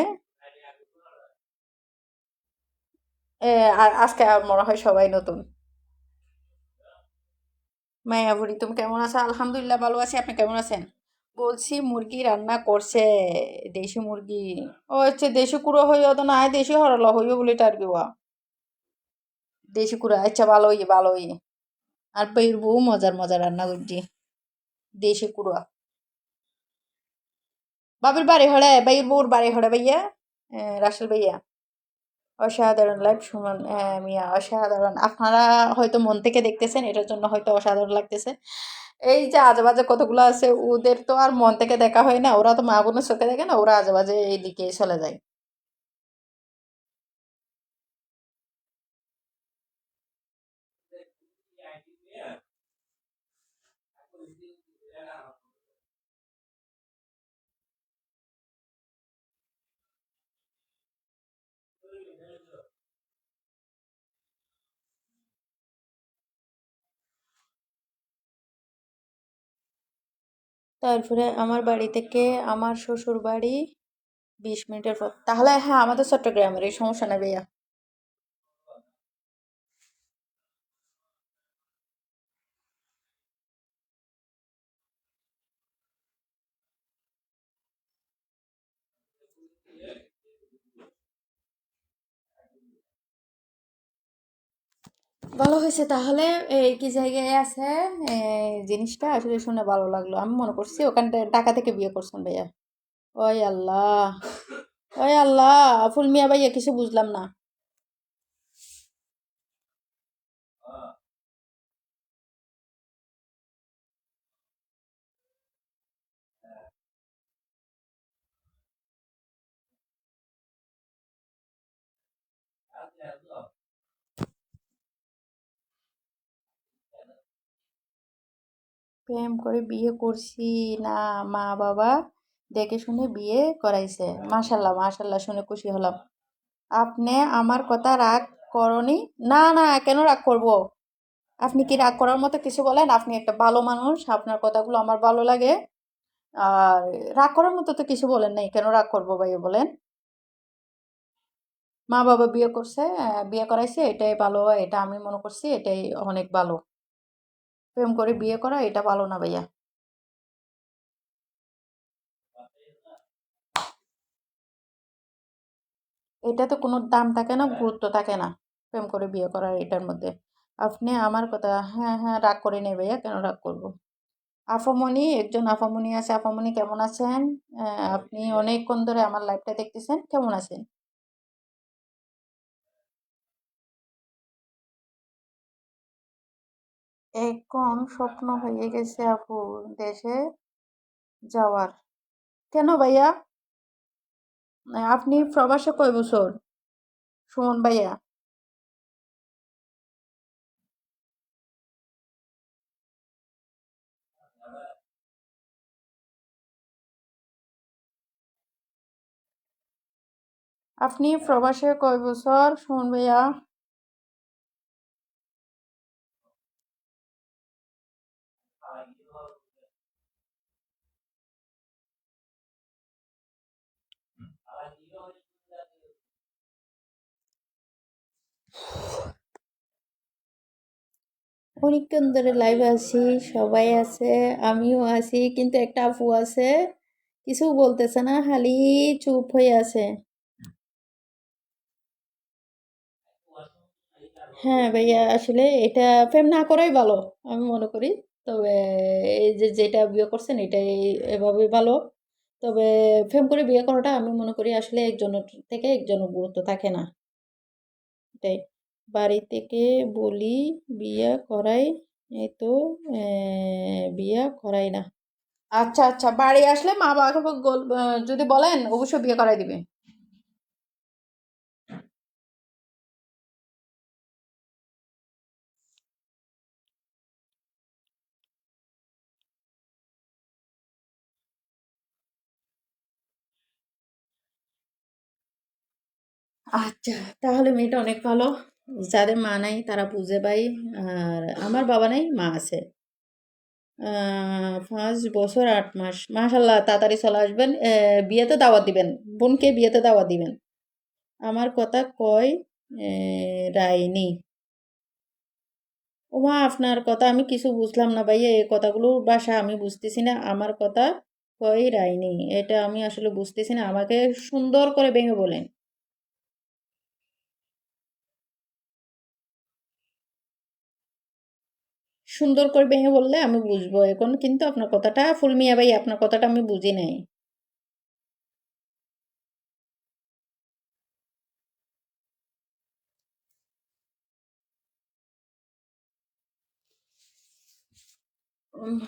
আর আজকে আর মনে হয় সবাই নতুন মায়াবুড়ি তুমি কেমন আছো আলহামদুলিল্লাহ ভালো আছি আপনি কেমন আছেন বলছি মুরগি রান্না করছে দেশি মুরগি ও হচ্ছে দেশি কুড়ো হইও তো না দেশি হরল হইও বলে টার গিয়া দেশি কুড়ো আচ্ছা ভালোই ভালোই আর বাইর বউ মজার মজার রান্না করছি দেশি কুড়া বাবির বাড়ি হলে বাইর বউর বাড়ি হলে ভাইয়া রাসেল ভাইয়া অসাধারণ লাইভ সুমন মিয়া অসাধারণ আপনারা হয়তো মন থেকে দেখতেছেন এটার জন্য হয়তো অসাধারণ লাগতেছে এই যে আজেবাজে কতগুলো আছে ওদের তো আর মন থেকে দেখা হয় না ওরা তো মা বোনের চোখে দেখে না ওরা আজেবাজে এইদিকে চলে যায় তারপরে আমার বাড়ি থেকে আমার শ্বশুর বাড়ি 20 মিনিটের পর তাহলে হ্যাঁ আমাদের চট্টগ্রামের এই সমস্যা নেই ভাইয়া ভালো হয়েছে তাহলে এই কি জায়গায় আছে জিনিসটা আসলে শুনে ভালো লাগলো আমি মনে করছি ওখানটা ঢাকা থেকে বিয়ে করছেন ভাইয়া ওই আল্লাহ ওই আল্লাহ ফুল মিয়া ভাইয়া কিছু বুঝলাম না প্রেম করে বিয়ে করছি না মা বাবা দেখে শুনে বিয়ে করাইছে মাশাল্লাহ মাশাল্লাহ শুনে খুশি হলাম আপনি আমার কথা রাগ করনি না না কেন রাগ করব আপনি কি রাগ করার মতো কিছু বলেন আপনি একটা ভালো মানুষ আপনার কথাগুলো আমার ভালো লাগে আর রাগ করার মতো তো কিছু বলেন নাই কেন রাগ করবো ভাইয়া বলেন মা বাবা বিয়ে করছে বিয়ে করাইছে এটাই ভালো এটা আমি মনে করছি এটাই অনেক ভালো প্রেম করে বিয়ে করা এটা ভালো না ভাইয়া এটাতে কোনো দাম থাকে না গুরুত্ব থাকে না প্রেম করে বিয়ে করার এটার মধ্যে আপনি আমার কথা হ্যাঁ হ্যাঁ রাগ করে নেই ভাইয়া কেন রাগ করবো আফামনি একজন আফামনি আছে আফামনি কেমন আছেন আপনি অনেকক্ষণ ধরে আমার লাইভটা দেখতেছেন কেমন আছেন এখন স্বপ্ন হয়ে গেছে আপু দেশে যাওয়ার কেন ভাইয়া আপনি প্রবাসে কয় বছর সুমন ভাইয়া আপনি প্রবাসে কয় বছর সুমন ভাইয়া অনেকক্ষণ ধরে লাইভ আছি সবাই আছে আমিও আছি কিন্তু একটা আপু আছে কিছু বলতেছে না খালি চুপ হয়ে আছে হ্যাঁ ভাইয়া আসলে এটা প্রেম না করাই ভালো আমি মনে করি তবে এই যে যেটা বিয়ে করছেন এটাই এভাবেই ভালো তবে প্রেম করে বিয়ে করাটা আমি মনে করি আসলে একজনের থেকে একজনের গুরুত্ব থাকে না এটাই বাড়ি থেকে বলি বিয়ে করাই এই তো বিয়ে করাই না আচ্ছা আচ্ছা বাড়ি আসলে মা বাবাকে যদি বলেন অবশ্যই বিয়ে করাই দিবে আচ্ছা তাহলে মেয়েটা অনেক ভালো যাদের মা নাই তারা বুঝে পাই আর আমার বাবা নাই মা আছে 5 বছর 8 মাস মাশাল্লাহ তাড়াতাড়ি চলে আসবেন বিয়েতে দাওয়াত দিবেন বোনকে বিয়েতে দাওয়াত দিবেন আমার কথা কয় রাইনি ওমা আপনার কথা আমি কিছু বুঝলাম না ভাইয়া এই কথাগুলোর ভাষা আমি বুঝতেছি না আমার কথা কয় রাইনি এটা আমি আসলে বুঝতেছি না আমাকে সুন্দর করে ভেঙে বলেন সুন্দর করে ভেঙে বললে আমি বুঝবো। এখন কিন্তু আপনার কথাটা ফুল মিয়া ভাই, আপনার কথাটা আমি বুঝি নাই। উম,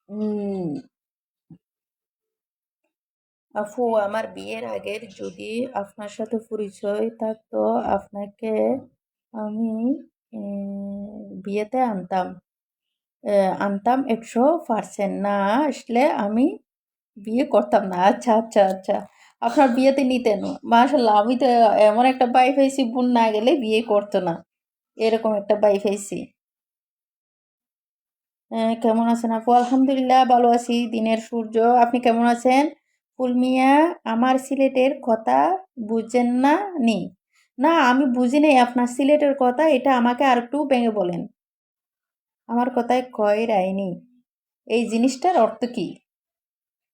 উম, আপু, আমার বিয়ের আগের যদি আপনার সাথে পরিচয় থাকতো, আপনাকে আমি বিয়েতে আনতাম। আনতাম 100%। না আসলে আমি বিয়ে করতাম না। আচ্ছা আচ্ছা আচ্ছা, আপনার বিয়েতে নিতেন। মাশাল্লাহ, আমি তো এমন একটা বাই পাইছি, বোন না গেলে বিয়ে করতো না, এরকম একটা বাই পাইছি। কেমন আছেন আপু? আলহামদুলিল্লাহ ভালো আছি। দিনের সূর্য, আপনি কেমন আছেন? ফুল মিয়া, আমার সিলেটের কথা বুঝেন না নি? না, আমি বুঝি নাই আপনার সিলেটের কথা, এটা আমাকে আর একটু ভেঙে বলেন। আমার কথায় কয় রাইনি, এই জিনিসটার অর্থ কি?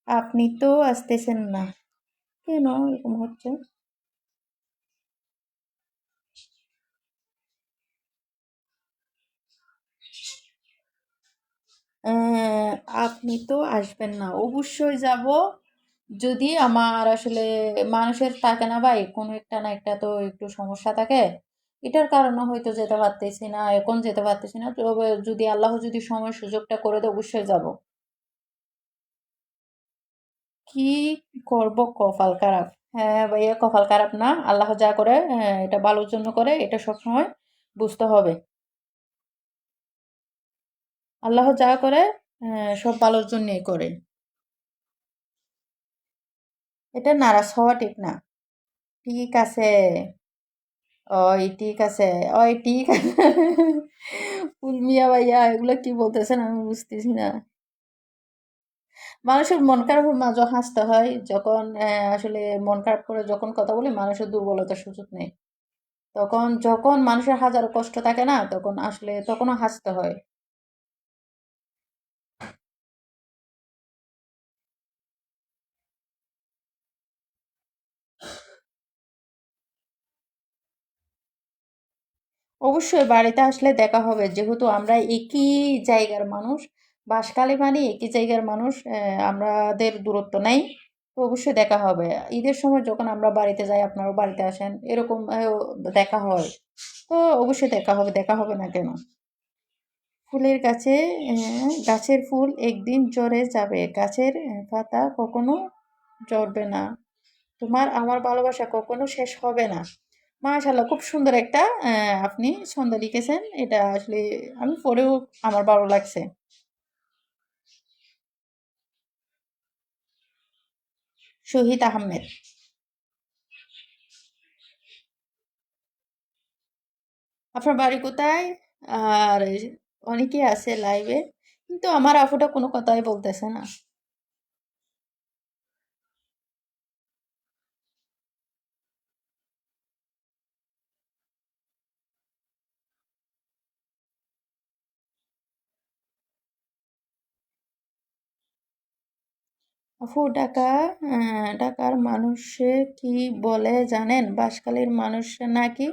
আপনি তো আসতেছেন না কেন? এরকম হচ্ছে। আহ, আপনি তো আসবেন না, অবশ্যই যাব। যদি আমার আসলে মানুষের থাকে না ভাই, কোনো একটা না একটা তো একটু সমস্যা থাকে, এটার কারণে হয়তো যেতে পারতেছি না, এখন যেতে পারতেছি না। তবে যদি আল্লাহ যদি সময় সুযোগটা করে দেয়, অবশ্যই যাব। কি করব? কপাল খারাপ। হ্যাঁ ভাইয়া, কপাল খারাপ না, আল্লাহ যা করে এটা ভালোর জন্য করে, এটা সবসময় বুঝতে হবে। আল্লাহ যা করে সব ভালোর জন্যই করে। এটা নারাজ হওয়া ঠিক না। ঠিক আছে। ওই ঠিক আছে। ওই ঠিক আছে। ফুল মিয়া ভাইয়া, এগুলো কি বলতেছেন আমি বুঝতেছি না। মানুষের মন খারাপের মাঝে হাসতে হয়, যখন আসলে মন খারাপ করে যখন কথা বলে, মানুষের দুর্বলতার সুযোগ নেই। তখন যখন মানুষের হাজারো কষ্ট থাকে না, তখন আসলে তখনও হাসতে হয়। অবশ্যই বাড়িতে আসলে দেখা হবে, যেহেতু আমরা একই জায়গার মানুষ, বাসকালী মানে একই জায়গার মানুষ, আমাদের দূরত্ব নেই। তো অবশ্যই দেখা হবে। ঈদের সময় যখন আমরা বাড়িতে যাই, আপনারাও বাড়িতে আসেন, এরকম দেখা হয়। তো অবশ্যই দেখা হবে, দেখা হবে না কেন? ফুলের গাছে, গাছের ফুল একদিন ঝরে যাবে, গাছের পাতা কখনো ঝরবে না, তোমার আমার ভালোবাসা কখনো শেষ হবে না। মাশাআল্লাহ, খুব সুন্দর একটা আপনি ছন্দ লিখেছেন। এটা আসলে আমি পড়েও আমার ভালো লাগছে। শহীদ আহমেদ। আপনার বাড়ি কোথায়? আর অনেকে আছে লাইভে, কিন্তু আমার আপুটা কোনো কথাই বলতেছে না। আপু, ঢাকার মানুষে কি বলে জানেন? বাঁশখালীর মানুষ নাকি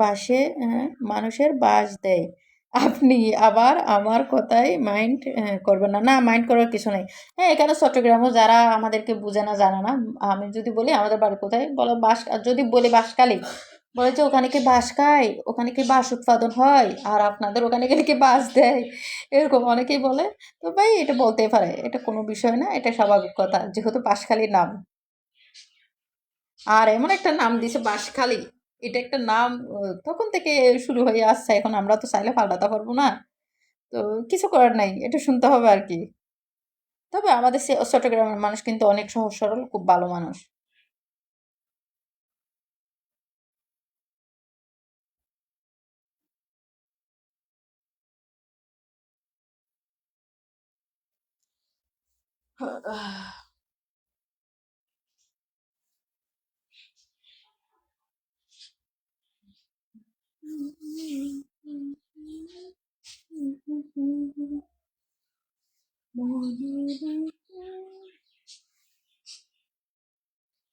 বাঁশে মানুষের বাঁশ দেয়। আপনি আবার আমার কথায় মাইন্ড করবেন না। না, মাইন্ড করার কিছু নেই। হ্যাঁ, এখানে চট্টগ্রামও যারা আমাদেরকে বুঝে না, জানে না, আমি যদি বলি আমাদের বাড়ি কোথায়, বলো বাঁশ। যদি বলি বাঁশখালী, বলে যে ওখানে কি বাঁশ খায়, ওখানে কি বাঁশ উৎপাদন হয়, আর আপনাদের ওখানে গেলে কি বাঁশ দেয়, এরকম অনেকেই বলে। তো ভাই, এটা বলতেই পারে, এটা কোনো বিষয় না, এটা স্বাভাবিক কথা, যেহেতু বাঁশখালীর নাম। আর এমন একটা নাম দিছে বাঁশখালী, এটা একটা নাম তখন থেকে শুরু হয়ে আসছে, এখন আমরা তো চাইলে পাল্টাতে পারবো না। তো কিছু করার নাই, এটা শুনতে হবে আর কি। তবে আমাদের চট্টগ্রামের মানুষ কিন্তু অনেক সহজ সরল, খুব ভালো মানুষ।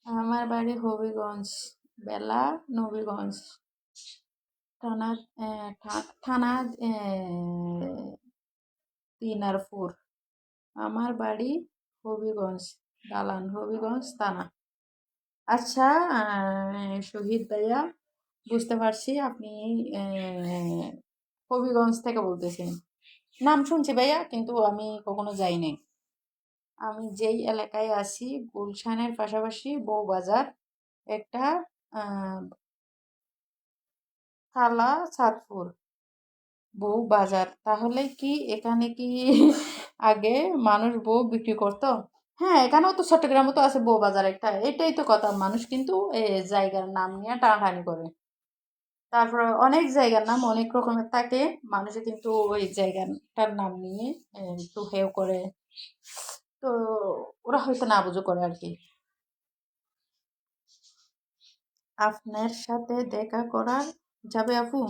আমার বাড়ি হবিগঞ্জ, বেলা নবীগঞ্জ, থানা থানা দিনারপুর। আমার বাড়ি হবিগঞ্জ, দালান হবিগঞ্জ থানা। আচ্ছা, শহীদ ভাইয়া, বুঝতে পারছি আপনি হবিগঞ্জ থেকে বলতেছেন। নাম শুনছি ভাইয়া, কিন্তু আমি কখনো যাইনি। আমি যেই এলাকায় আছি গুলশানের পাশাপাশি বউবাজার, একটা কালা চাঁদপুর, বউ বাজার। তাহলে কি এখানে কি আগে মানুষ বউ বিক্রি করতো? হ্যাঁ, এখানেও তো চট্টগ্রামও তো আছে বউ বাজার একটা। এটাই তো কথা, মানুষ কিন্তু জায়গার নাম নিয়ে টানাটানি করে। তারপরে অনেক জায়গার নাম অনেক রকমের থাকে, মানুষে কিন্তু ওই জায়গাটার নাম নিয়ে একটু হেও করে। তো ওরা হয়তো না বুঝো করে আর কি। আপনার সাথে দেখা করা যাবে আপু?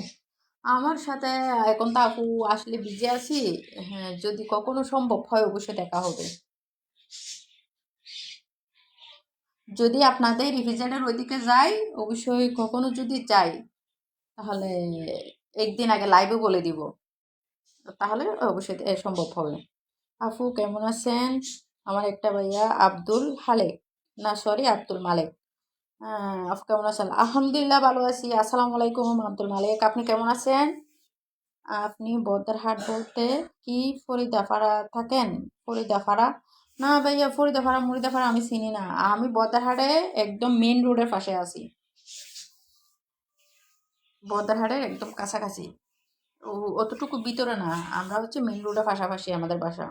আমার সাথে এখন তো আপু আসলে বিজি আছি। হ্যাঁ, যদি কখনো সম্ভব হয় অবশ্যই দেখা হবে। যদি আপনাদের রিভিশনের ওইদিকে যাই, অবশ্যই কখনো যদি যাই, তাহলে একদিন আগে লাইভে বলে দিব, তাহলে অবশ্যই সম্ভব হবে। আপু কেমন আছেন? আমার একটা ভাইয়া আব্দুল হালেক, না সরি আব্দুল মালেক। আপু কেমন আছেন? আলহামদুলিল্লাহ ভালো আছি। আসসালামু আলাইকুম আব্দুল মালেক, আপনি কেমন আছেন? আপনি বদ্রারহাট বলতে কি ফরিদাপাড়া থাকেন? ফরিদাপাড়া? না ভাইয়া, ফরিদাপাড়া মুরিদাপাড়া আমি চিনি না। আমি বদ্রারহাটে একদম মেইন রোডের পাশে আছি, বদ্রারহাটের একদম কাছাকাছি। অতটুকু ভিতরে না, আমরা হচ্ছে মেইন রোডের পাশাপাশি আমাদের বাসা।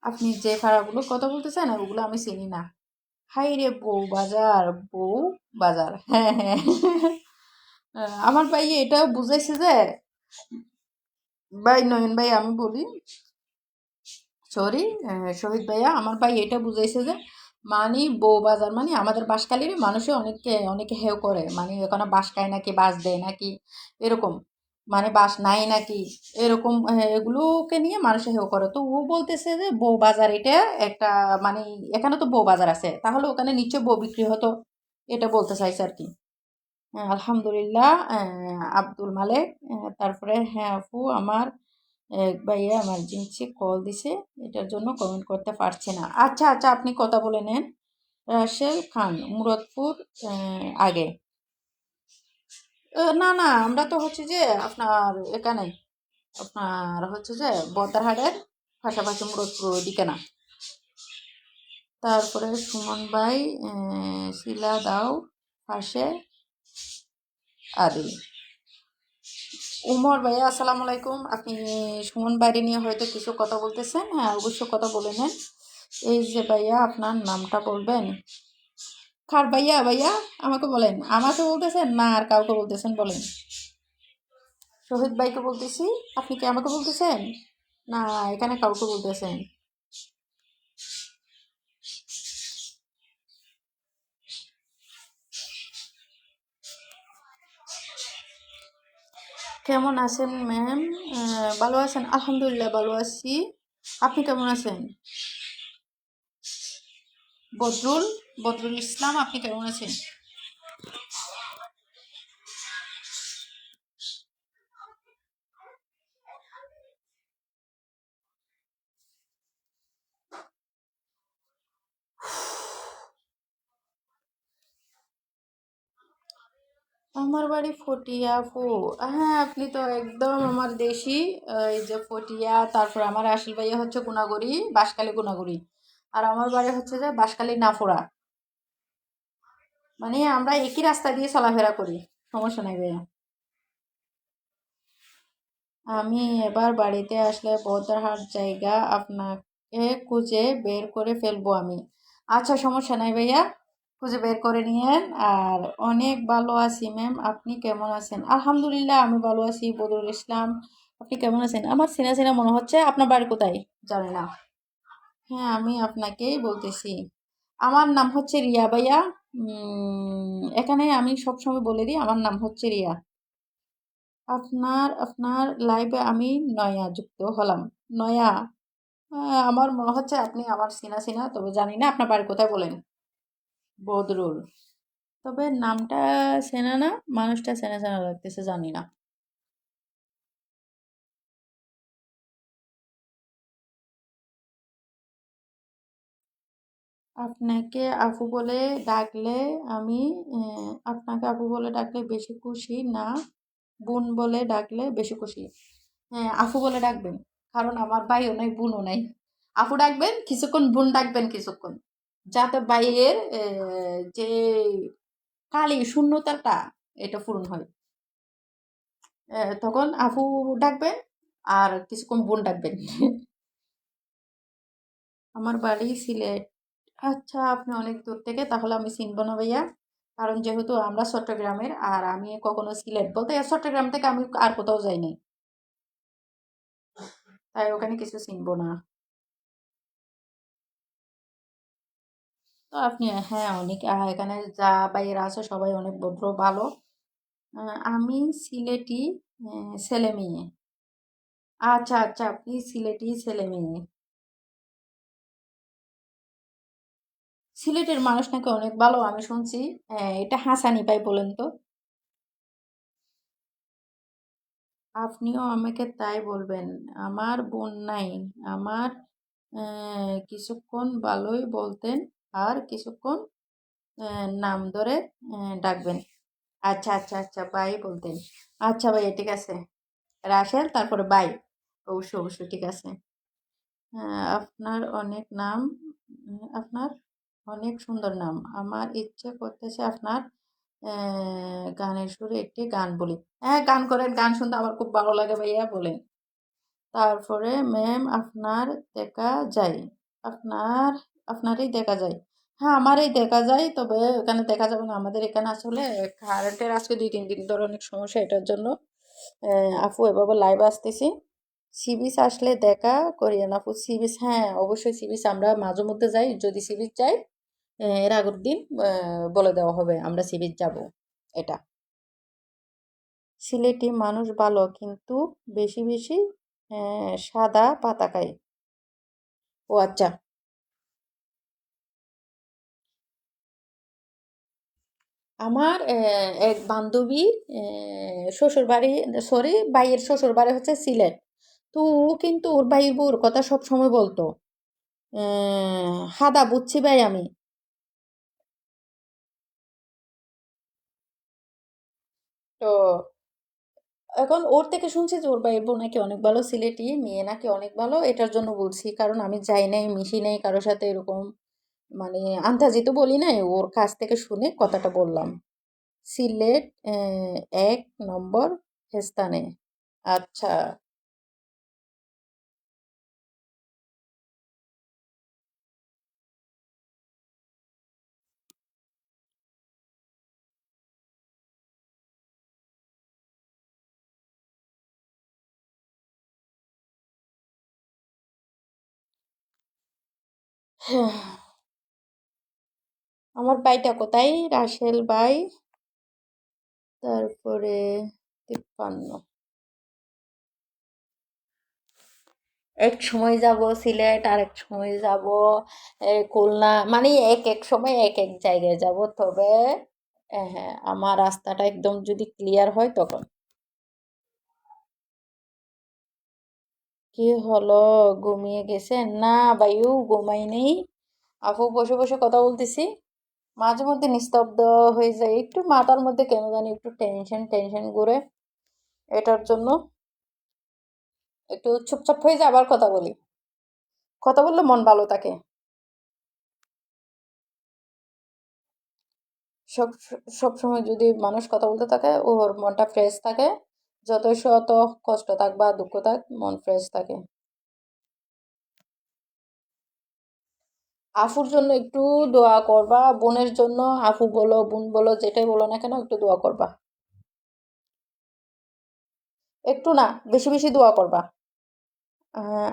আপনি যে পাড়াগুলো কথা বলতেছেন ওগুলো আমি চিনি না। হাই রে বউ বাজার, বউ বাজার, হ্যাঁ হ্যাঁ। আমার ভাই এটাও বুঝাইছে যে, ভাই নয়ন ভাই আমি বলি, সরি শহীদ ভাইয়া, আমার ভাই এটা বুঝাইছে যে মানে বউ বাজার মানে আমাদের বাঁশখালীর মানুষে অনেকে অনেকে হেও করে, মানে ওখানে বাঁশ খায় নাকি, বাঁশ দেয় নাকি, এরকম, মানে বাঁশ নাই নাকি, এরকম এগুলোকে নিয়ে মানুষে হেও করে। তো ও বলতেছে যে বউ বাজার এটা একটা, মানে এখানে তো বউ বাজার আছে, তাহলে ওখানে নিশ্চয় বউ বিক্রি হতো, এটা বলতে চাইছে আর কি। আলহামদুলিল্লাহ, আব্দুল মালেক। তারপরে হ্যাঁ আপু, আমার এক ভাইয়া এমার্জেন্সি কল দিছে, এটার জন্য কমেন্ট করতে পারছি না। আচ্ছা আচ্ছা, আপনি কথা বলে নেন। রাসেল খান, মুরাদপুর আগে। না না, আমরা তো হচ্ছে যে আপনার এখানে, আপনার হচ্ছে যে বদ্রারহাটের পাশাপাশি মুরাদপুর ওইদিকে না। তারপরে সুমন ভাই, শিলা দাও পাশে আদি। উমর ভাইয়া আসসালামু আলাইকুম, আপনি সুমন বাইরে নিয়ে হয়তো কিছু কথা বলতেছেন, হ্যাঁ অবশ্যই কথা বলে নেন। এই যে ভাইয়া আপনার নামটা বলবেন। কার ভাইয়া? ভাইয়া আমাকে বলেন, আমাকে বলতেছেন না আর কাউকে বলতেছেন বলেন? শহীদ ভাইকে বলতেছি, আপনি কি আমাকে বলতেছেন না এখানে কাউকে বলতেছেন? কেমন আছেন ম্যাম? ভালো আছেন? আলহামদুলিল্লাহ ভালো আছি। আপনি কেমন আছেন? বদরুল, বদরুল ইসলাম, আপনি কেমন আছেন? আমার বাড়ি ফটিয়া আপু। হ্যাঁ, আপনি তো একদম আমার দেশি। এই যে ফটিয়া, তারপর আমার আসল ভাইয়া হচ্ছে গুণাগড়ি, বাঁশখালী গুণাগড়ি। আর আমার বাড়ি হচ্ছে যে বাঁশখালী নাফোড়া। মানে আমরা একই রাস্তা দিয়ে চলাফেরা করি, সমস্যা নাই ভাইয়া। আমি এবার বাড়িতে আসলে বদ্রারহাট জায়গা আপনাকে খুঁজে বের করে ফেলবো আমি। আচ্ছা সমস্যা নাই ভাইয়া, খুঁজে বের করে নিয়েন। আর অনেক ভালো আছি ম্যাম, আপনি কেমন আছেন? আলহামদুলিল্লাহ আমি ভালো আছি। বদরুল ইসলাম, আপনি কেমন আছেন? আমার চেনা চেনা মনে হচ্ছে, আপনার বাড়ি কোথায় জানি না। হ্যাঁ আমি আপনাকেই বলতেছি, আমার নাম হচ্ছে রিয়া ভাইয়া। এখানে আমি সবসময় বলে দিই আমার নাম হচ্ছে রিয়া। আপনার লাইভে আমি নয়া যুক্ত হলাম। নয়া, আমার মনে হচ্ছে আপনি আমার চেনা, তবে জানি না আপনার বাড়ি কোথায় বলেন? বদরুল। তবে নামটা চেনা না, মানুষটা চেনা লাগতেছে, জানি না। আপনাকে আপু বলে ডাকলে আমি আপনাকে আপু বলে ডাকলে বেশি খুশি না বোন বলে ডাকলে বেশি খুশি? হ্যাঁ, আপু বলে ডাকবেন, কারণ আমার ভাইও নাই বোনও নাই। আপু ডাকবেন কিছুক্ষণ, বোন ডাকবেন কিছুক্ষণ, যাতে ভাইয়ের যে কালি শূন্যতাটা এটা পূরণ হয়। তখন আপু ডাকবেন আর কিছুক্ষণ বোন ডাকবেন। আমার বাড়ি সিলেট। আচ্ছা, আপনি অনেক দূর থেকে, তাহলে আমি চিনব না ভাইয়া, কারণ যেহেতু আমরা চট্টগ্রামের আর আমি কখনো সিলেট বলতে চট্টগ্রাম থেকে আমি আর কোথাও যাইনি, তাই ওখানে কিছু চিনবো না। তো আপনি, হ্যাঁ, অনেক এখানে যা বাইরা আছে সবাই অনেক ভদ্র ভালো। আমি সিলেটি ছেলে মেয়ে। আচ্ছা, আপনি সিলেটি ছেলে মেয়ে। সিলেটের মানুষ নাকি অনেক ভালো আমি শুনছি। এটা হাসানি ভাই বলেন তো? আপনিও আমাকে তাই বলবেন। আমার বোন নাই। আমার কিছুক্ষণ ভালোই বলতেন আর কিছুক্ষণ নাম ধরে ডাকবেন। আচ্ছা, বাই বলতেন। আচ্ছা ভাই, ঠিক আছে। রাসেল তারপরে বাই। অবশ্যই ঠিক আছে। আপনার অনেক নাম, আপনার অনেক সুন্দর নাম। আমার ইচ্ছে করতেছে আপনার গানের সুরে একটি গান বলি। হ্যাঁ, গান করেন, গান শুনতে আমার খুব ভালো লাগে ভাইয়া, বলেন। তারপরে ম্যাম আপনার দেখা যায়, আপনার আপনারই দেখা যায়। হ্যাঁ, আমারই দেখা যায়, তবে ওখানে দেখা যাবে না, আমাদের এখানে আসলে কারেন্টের আজকে 2-3 দিন ধরে অনেক সমস্যা, এটার জন্য আপু এভাবে লাইভ আসতেছি। সি বিচ আসলে দেখা করিয়েন আপু। সি বিচ, হ্যাঁ অবশ্যই, সি বিচ আমরা মাঝে মধ্যে যাই, যদি সি বিচ যাই এর আগের দিন বলে দেওয়া হবে আমরা সি বিচ যাবো। এটা সিলেটি মানুষ ভালো, কিন্তু বেশি সাদা পাতা খায়। ও আচ্ছা। আমার এক বান্ধবীর শ্বশুর বাড়ি, সরি ভাইয়ের শ্বশুর বাড়ি হচ্ছে সিলেট। তো ও কিন্তু ওর ভাইয়ের বউর কথা সব সময় বলতো, হাদা বুঝছি ভাই আমি। তো এখন ওর থেকে শুনছি যে ওর ভাইয়ের বউ নাকি অনেক ভালো, সিলেটি মেয়ে নাকি অনেক ভালো, এটার জন্য বলছি, কারণ আমি যাই নাই, মিশি নাই কারোর সাথে এরকম, মানে আন্তাজি তো বলি নাই, ওর কাছ থেকে শুনে কথাটা বললাম। সিলেট 1 নম্বর স্থানে। আচ্ছা। আমার ভাইটা কোথায়? রাসেল ভাই, তারপরে 53। এক সময় যাব সিলেট, আর এক সময় যাব খুলনা, মানে এক সময় এক জায়গায় যাব, তবে হ্যাঁ, আমার রাস্তাটা একদম যদি ক্লিয়ার হয় তখন। কি হলো, ঘুমিয়ে গেছেন? না ভাইউ, ঘুমাই নেই। আপু বসে বসে কথা বলতেছি, মাঝে মধ্যে নিস্তব্ধ হয়ে যায়, একটু মাথার মধ্যে কেন জানি একটু টেনশন ঘুরে, এটার জন্য একটু চুপচাপ হয়ে যায়, আবার কথা বলি। কথা বললে মন ভালো থাকে। সব সব সময় যদি মানুষ কথা বলতে থাকে ওর মনটা ফ্রেশ থাকে, যতই শত কষ্ট থাক বা দুঃখ থাক, মন ফ্রেশ থাকে। আফুর জন্য একটু দোয়া করবা, বোনের জন্য, আফু বলো বোন বলো যেটাই বলো না কেন, একটু দোয়া করবা। একটু না, বেশি বেশি দোয়া করবা।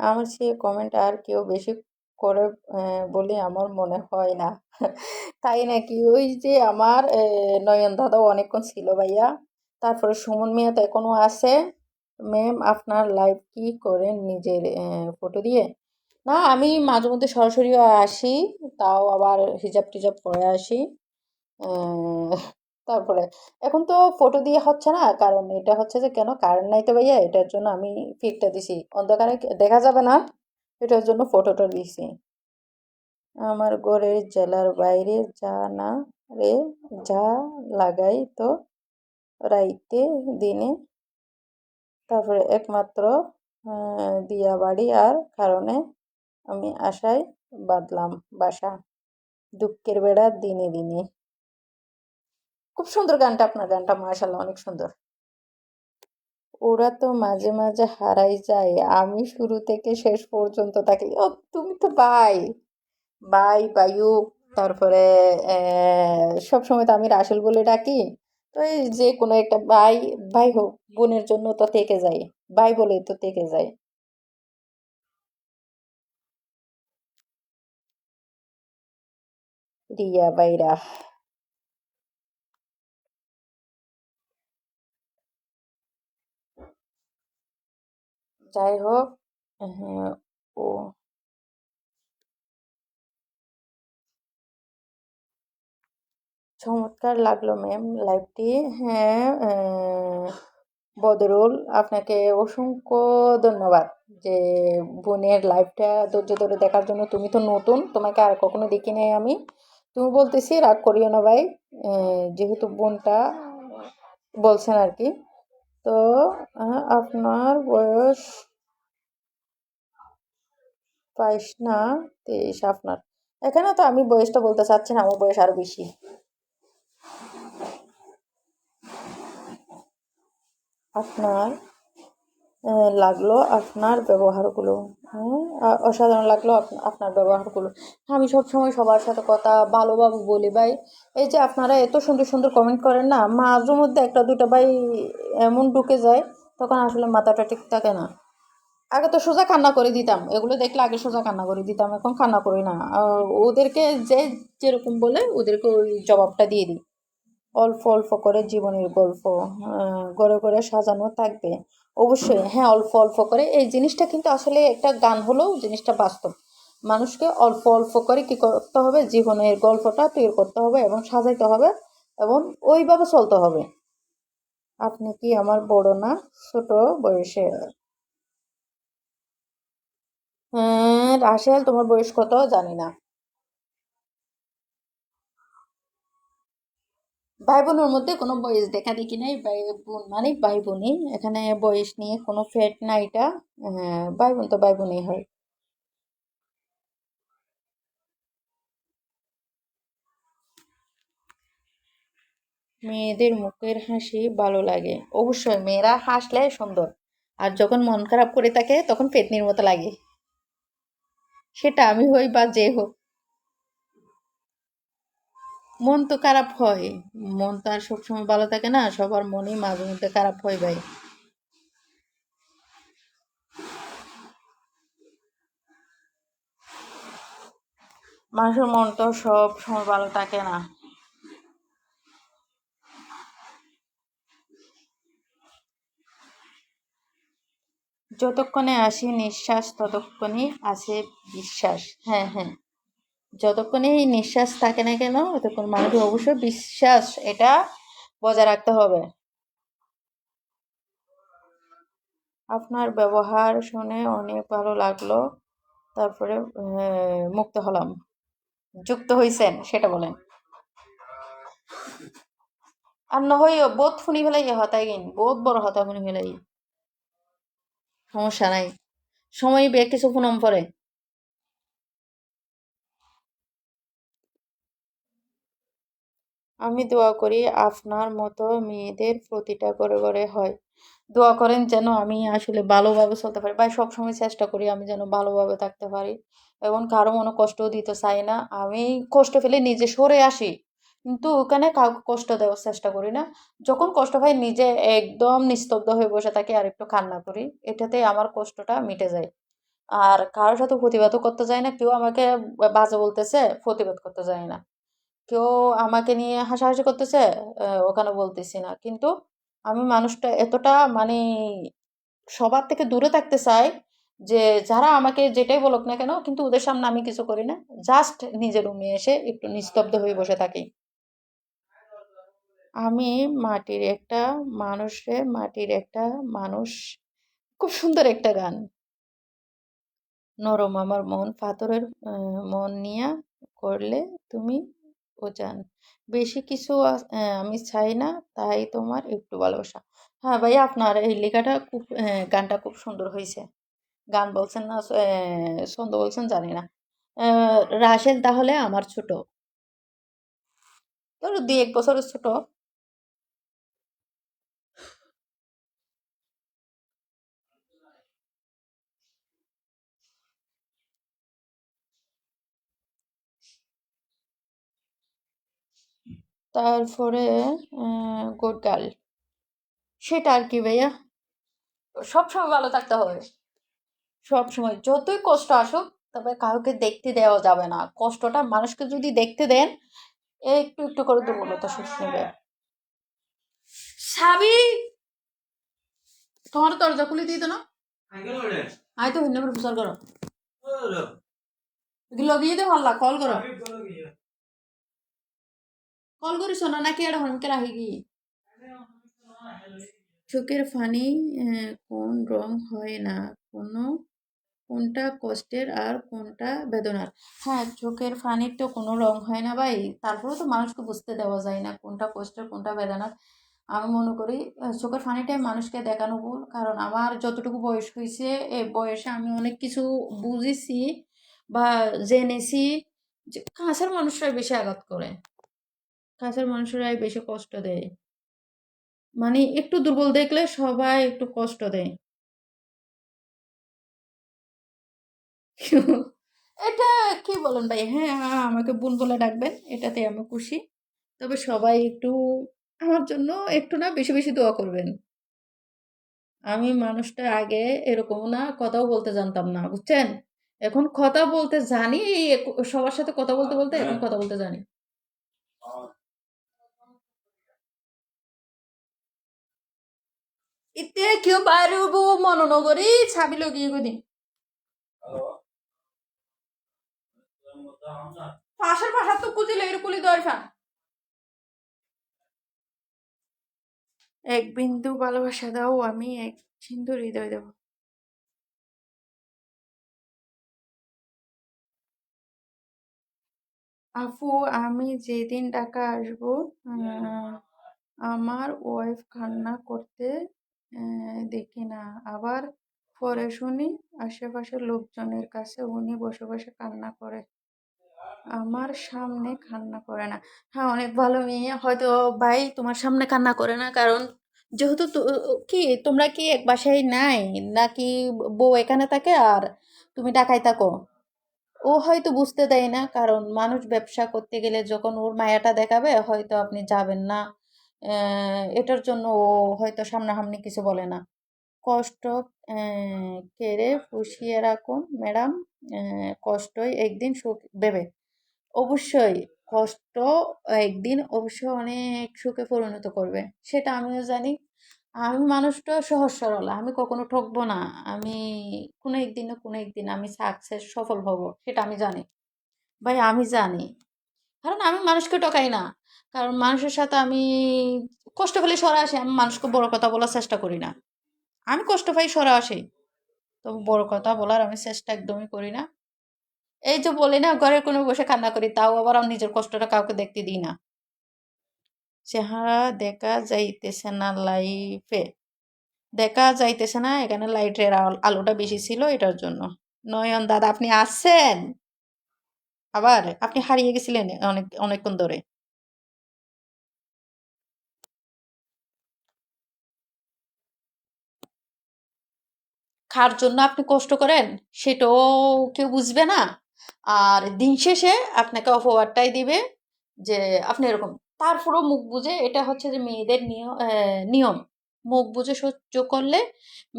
আমার সে কমেন্ট আর কেউ বেশি করে বলে আমার মনে হয় না। তাই নাকি? ওই যে আমার নয়ন দাদাও অনেকক্ষণ ছিল ভাইয়া, তারপরে সুমন মিয়া তো এখনো আছে। ম্যাম আপনার লাইভ কি করেন নিজের ফটো দিয়ে? না, আমি মাঝে মধ্যে সরাসরিও আসি, তাও আবার হিজাব টিজাব পরে আসি। আহ, তারপরে এখন তো ফটো দিয়ে হচ্ছে না, কারণ এটা হচ্ছে যে কেন কারেন্ট নাই তো ভাইয়া, এটার জন্য আমি ফিকটা দিছি, অন্ধকারে দেখা যাবে না, এটার জন্য ফটোটা দিছি। আমার ঘরের জেলার বাইরে যা না রে, যা লাগাই তো রাইতে দিনে, তারপরে একমাত্র দিয়া বাড়ি আর কারণে আমি আশায় বাঁধলাম বাসা, দুঃখের বেড়া দিনে দিনে। খুব সুন্দর গানটা, আপনার গানটা মাশাআল্লাহ অনেক সুন্দর। ওরা তো মাঝে মাঝে হারাই যায়, আমি শুরু থেকে শেষ পর্যন্ত থাকি। ও, তুমি তো বাই বাই বায়ু, তারপরে সব সময় তো আমি রাসেল বলে ডাকি। তো এই যে কোনো একটা ভাই, ভাই হোক, বোনের জন্য তো থেকে যায়, ভাই বলে তো থেকে যায়। রিয়া বাইরা, যাই হোক। হ্যাঁ, ও চমৎকার লাগলো ম্যাম লাইভটি। হ্যাঁ, বদরুল, আপনাকে অসংখ্য ধন্যবাদ যে বোনের লাইভটা ধৈর্য ধরে দেখার জন্য। তুমি তো নতুন, তোমাকে আর কখনো দেখি নাই আমি। তুমি বলতেছি, রাগ করিও না ভাই, যেহেতু বোনটা বলছেন আর কি। তো আপনার বয়স 22 না 23? আপনার এখানে তো আমি বয়সটা বলতে চাচ্ছি না, আমার বয়স আরো বেশি। আপনার লাগলো আপনার ব্যবহারগুলো, হ্যাঁ, অসাধারণ লাগলো আপনার ব্যবহারগুলো। আমি সবসময় সবার সাথে কথা ভালোভাবে বলি ভাই। এই যে আপনারা এত সুন্দর সুন্দর কমেন্ট করেন না, মাঝে মধ্যে একটা দুটো ভাই এমন ঢুকে যায়, তখন আসলে মাথাটা ঠিক থাকে না। আগে তো সোজা কান্না করে দিতাম, এগুলো দেখলে আগে সোজা কান্না করে দিতাম, এখন কান্না করি না। ওদেরকে যে যেরকম বলে ওদেরকে ওই জবাবটা দিয়ে দিই। অল্প অল্প করে জীবনের গল্প গড়ে গড়ে সাজানো থাকবে। অবশ্যই হ্যাঁ, অল্প অল্প করে এই জিনিসটা কিন্তু আসলে একটা গান হলেও জিনিসটা বাস্তব। মানুষকে অল্প অল্প করে কি করতে হবে, জীবনের গল্পটা তৈরি করতে হবে এবং সাজাইতে হবে এবং ওইভাবে চলতে হবে। আপনি কি আমার বড় না ছোট বয়সে? হ্যাঁ রাশেল, তোমার বয়স কত জানি না। ভাই বোনের মধ্যে কোনো বয়স দেখা দেখি নাই, ভাই বোন মানে ভাই বোনই, এখানে বয়স নিয়ে কোনো ফ্যাট না এটা। হ্যাঁ, ভাই বোন তো ভাই বোনই হয়। মেয়েদের মুখের হাসি ভালো লাগে, অবশ্যই মেয়েরা হাসলে সুন্দর, আর যখন মন খারাপ করে থাকে তখন পেতনির মতো লাগে। সেটা আমি হই বা যে হোক, মন তো খারাপ হয়। মন তো আর সবসময় ভালো থাকে না, সবার মনই মাঝে মধ্যে খারাপ হয় ভাই। মানুষের মন তো সব সময় ভালো থাকে না। যতক্ষণে আসি নিঃশ্বাস ততক্ষণই আছে বিশ্বাস। হ্যাঁ হ্যাঁ, যতক্ষণই নিঃশ্বাস থাকে না কেন ততক্ষণ মানুষের অবশ্যই বিশ্বাস, এটা বজায় রাখতে হবে। আপনার ব্যবহার শুনে অনেক ভালো লাগলো, তারপরে মুক্ত হলাম। যুক্ত হইছেন সেটা বলেন। আর নহয় বোধ শুনি ফেলাই হতাই গিন, বহুত বড় হতা শুনি ফেলাই। সমস্যা নাই, সময় বে কিছু পুনম পরে। আমি দোয়া করি আপনার মতো মেয়েদের প্রতিটা ঘরে ঘরে হয়। দোয়া করেন যেন আমি আসলে ভালোভাবে চলতে পারি ভাই, সবসময় চেষ্টা করি আমি যেন ভালোভাবে থাকতে পারি এবং কারো মনে কষ্টও দিতে চাই না। আমি কষ্ট পেলে নিজে সরে আসি, কিন্তু ওখানে কাউকে কষ্ট দেওয়ার চেষ্টা করি না। যখন কষ্ট পাই নিজে একদম নিস্তব্ধ হয়ে বসে থাকি আর একটু কান্না করি, এটাতে আমার কষ্টটা মিটে যায়। আর কারোর সাথে প্রতিবাদও করতে যায় না, কেউ আমাকে বাজে বলতেছে, প্রতিবাদ করতে যায় না, কেউ আমাকে নিয়ে হাসাহাসি করতেছে, ওখানে বলতেছি না। কিন্তু আমি মানুষটা এতটা মানে সবার থেকে দূরে থাকতে চাই যে যারা আমাকে যেটাই বলুক না কেন, কিন্তু ওদের সামনে আমি কিছু করি না, জাস্ট নিজের রুমে এসে একটু নিস্তব্ধ হয়ে বসে থাকি। আমি মাটির একটা মানুষ, খুব সুন্দর একটা গান। নরম আমার মন পাথরের মন নিয়া করলে তুমি ওজান, বেশি কিছু আমি চাই না, তাই তোমার একটু ভালোবাসা। হ্যাঁ ভাইয়া, আপনার এই লেখাটা খুব গানটা খুব সুন্দর হয়েছে। গান বলছেন না ছন্দ বলছেন জানি না। রাসেল তাহলে আমার ছোট, ধরো 2-1 বছরের ছোট। তারপরে গুড গার্ল, সেটা আর কি ভাইয়া, সবসময় ভালো থাকতে হবে। সবসময় যতই কষ্ট আসুক, তবে কাউকে দেখতে দেওয়া যাবে না কষ্টটা। মানুষকে যদি দেখতে দেন, একটু একটু করে দুর্বলতা সুখ নেবে। সাবি, তোমার দরজা খুলে দিয়ে না, আয় তো হিন্দি প্রচার করো, লগিয়ে দে ভাল্লা কল করো, কল করিস না নাকি এটা হনকে রাখি কি। চোখের ফানি কোন রং হয় না, কোনো কোনটা কষ্টের আর কোনটা বেদনার। হ্যাঁ, চোখের ফানির তো কোনো রং হয় না ভাই, তারপরেও তো মানুষকে বুঝতে দেওয়া যায় না কোনটা কষ্টের কোনটা বেদনার। আমি মনে করি চোখের ফানিটাই মানুষকে দেখানো ভুল, কারণ আমার যতটুকু বয়স হয়েছে, এই বয়সে আমি অনেক কিছু বুঝেছি বা জেনেছি যে কাছের মানুষরাই বেশি আঘাত করে, কাছের মানুষরাই বেশি কষ্ট দেয়। মানে একটু দুর্বল দেখলে সবাই একটু কষ্ট দেয়। এটা কি বলেন ভাই, হ্যাঁ আমাকে বোন বলে ডাকবেন, এটাতে আমি খুশি। তবে সবাই একটু আমার জন্য একটু না বেশি বেশি দোয়া করবেন। আমি মানুষটা আগে এরকম না, কথাও বলতে জানতাম না বুঝছেন, এখন কথা বলতে জানি, সবার সাথে কথা বলতে বলতে এখন কথা বলতে জানি। ইতে কেউ পারব মননগরী ছাবি লগিয়ে গদি পাশের পাশার তো কুচিলে এরকুলি দরফা, এক বিন্দু ভালোবাসা দাও, আমি এক সিন্ধু হৃদয় দেব। আপু, আমি যেদিন ঢাকা আসবো, আমার ওয়াইফ কান্না করতে দেখি না, আবার পরে শুনি আশেপাশের লোকজনের কাছে উনি বসে বসে কান্না করে, আমার সামনে কান্না করে না। হ্যাঁ, অনেক ভালো মেয়ে হয়তো। ভাই তোমার সামনে কান্না করে না কারণ যেহেতু কি তোমরা কি এক বাসায় নাই, নাকি বউ এখানে থাকে আর তুমি ঢাকায় থাকো, ও হয়তো বুঝতে দেয় না, কারণ মানুষ ব্যবসা করতে গেলে যখন ওর মায়াটা দেখাবে হয়তো আপনি যাবেন না, এটার জন্য ও হয়তো সামনাসামনি কিছু বলে না। কষ্ট কেড়ে পুষিয়ে রাখুন ম্যাডাম, কষ্টই একদিন সুখ দেবে। অবশ্যই কষ্ট একদিন অবশ্যই অনেক সুখে পরিণত করবে, সেটা আমিও জানি। আমি মানুষটা সহজ সরল, আমি কখনো ঠকবো না। আমি কোনো একদিন না কোনো একদিন আমি সাকসেস সফল হব, সেটা আমি জানি ভাই, আমি জানি। কারণ আমি মানুষকে ঠকাই না, কারণ মানুষের সাথে আমি কষ্ট পেলে সরে আসি, আমি মানুষকে বড় কথা বলার চেষ্টা করি না। আমি কষ্ট পাই সরে আসি, তবে বড় কথা বলার আমি চেষ্টা একদমই করি না। এই যে বলি না ঘরের কোনো বসে কান্না করি, তাও আবার আমি নিজের কষ্টটা কাউকে দেখতে দিই না। চেহারা দেখা যাইতেছে না লাইফে, দেখা যাইতেছে না, এখানে লাইটের আলোটা বেশি ছিল এটার জন্য। নয়ন দাদা, আপনি আসছেন? আবার আপনি হারিয়ে গেছিলেন অনেকক্ষণ ধরে। কার জন্য আপনি কষ্ট করেন সেটাও কেউ বুঝবে না, আর দিন শেষে আপনাকে অপবাদটাই দিবে যে আপনি এরকম। তারপরও মুখ বুজে, এটা হচ্ছে যে মেয়েদের নিয়ম, নিয়ম, মুখ বুজে সহ্য করলে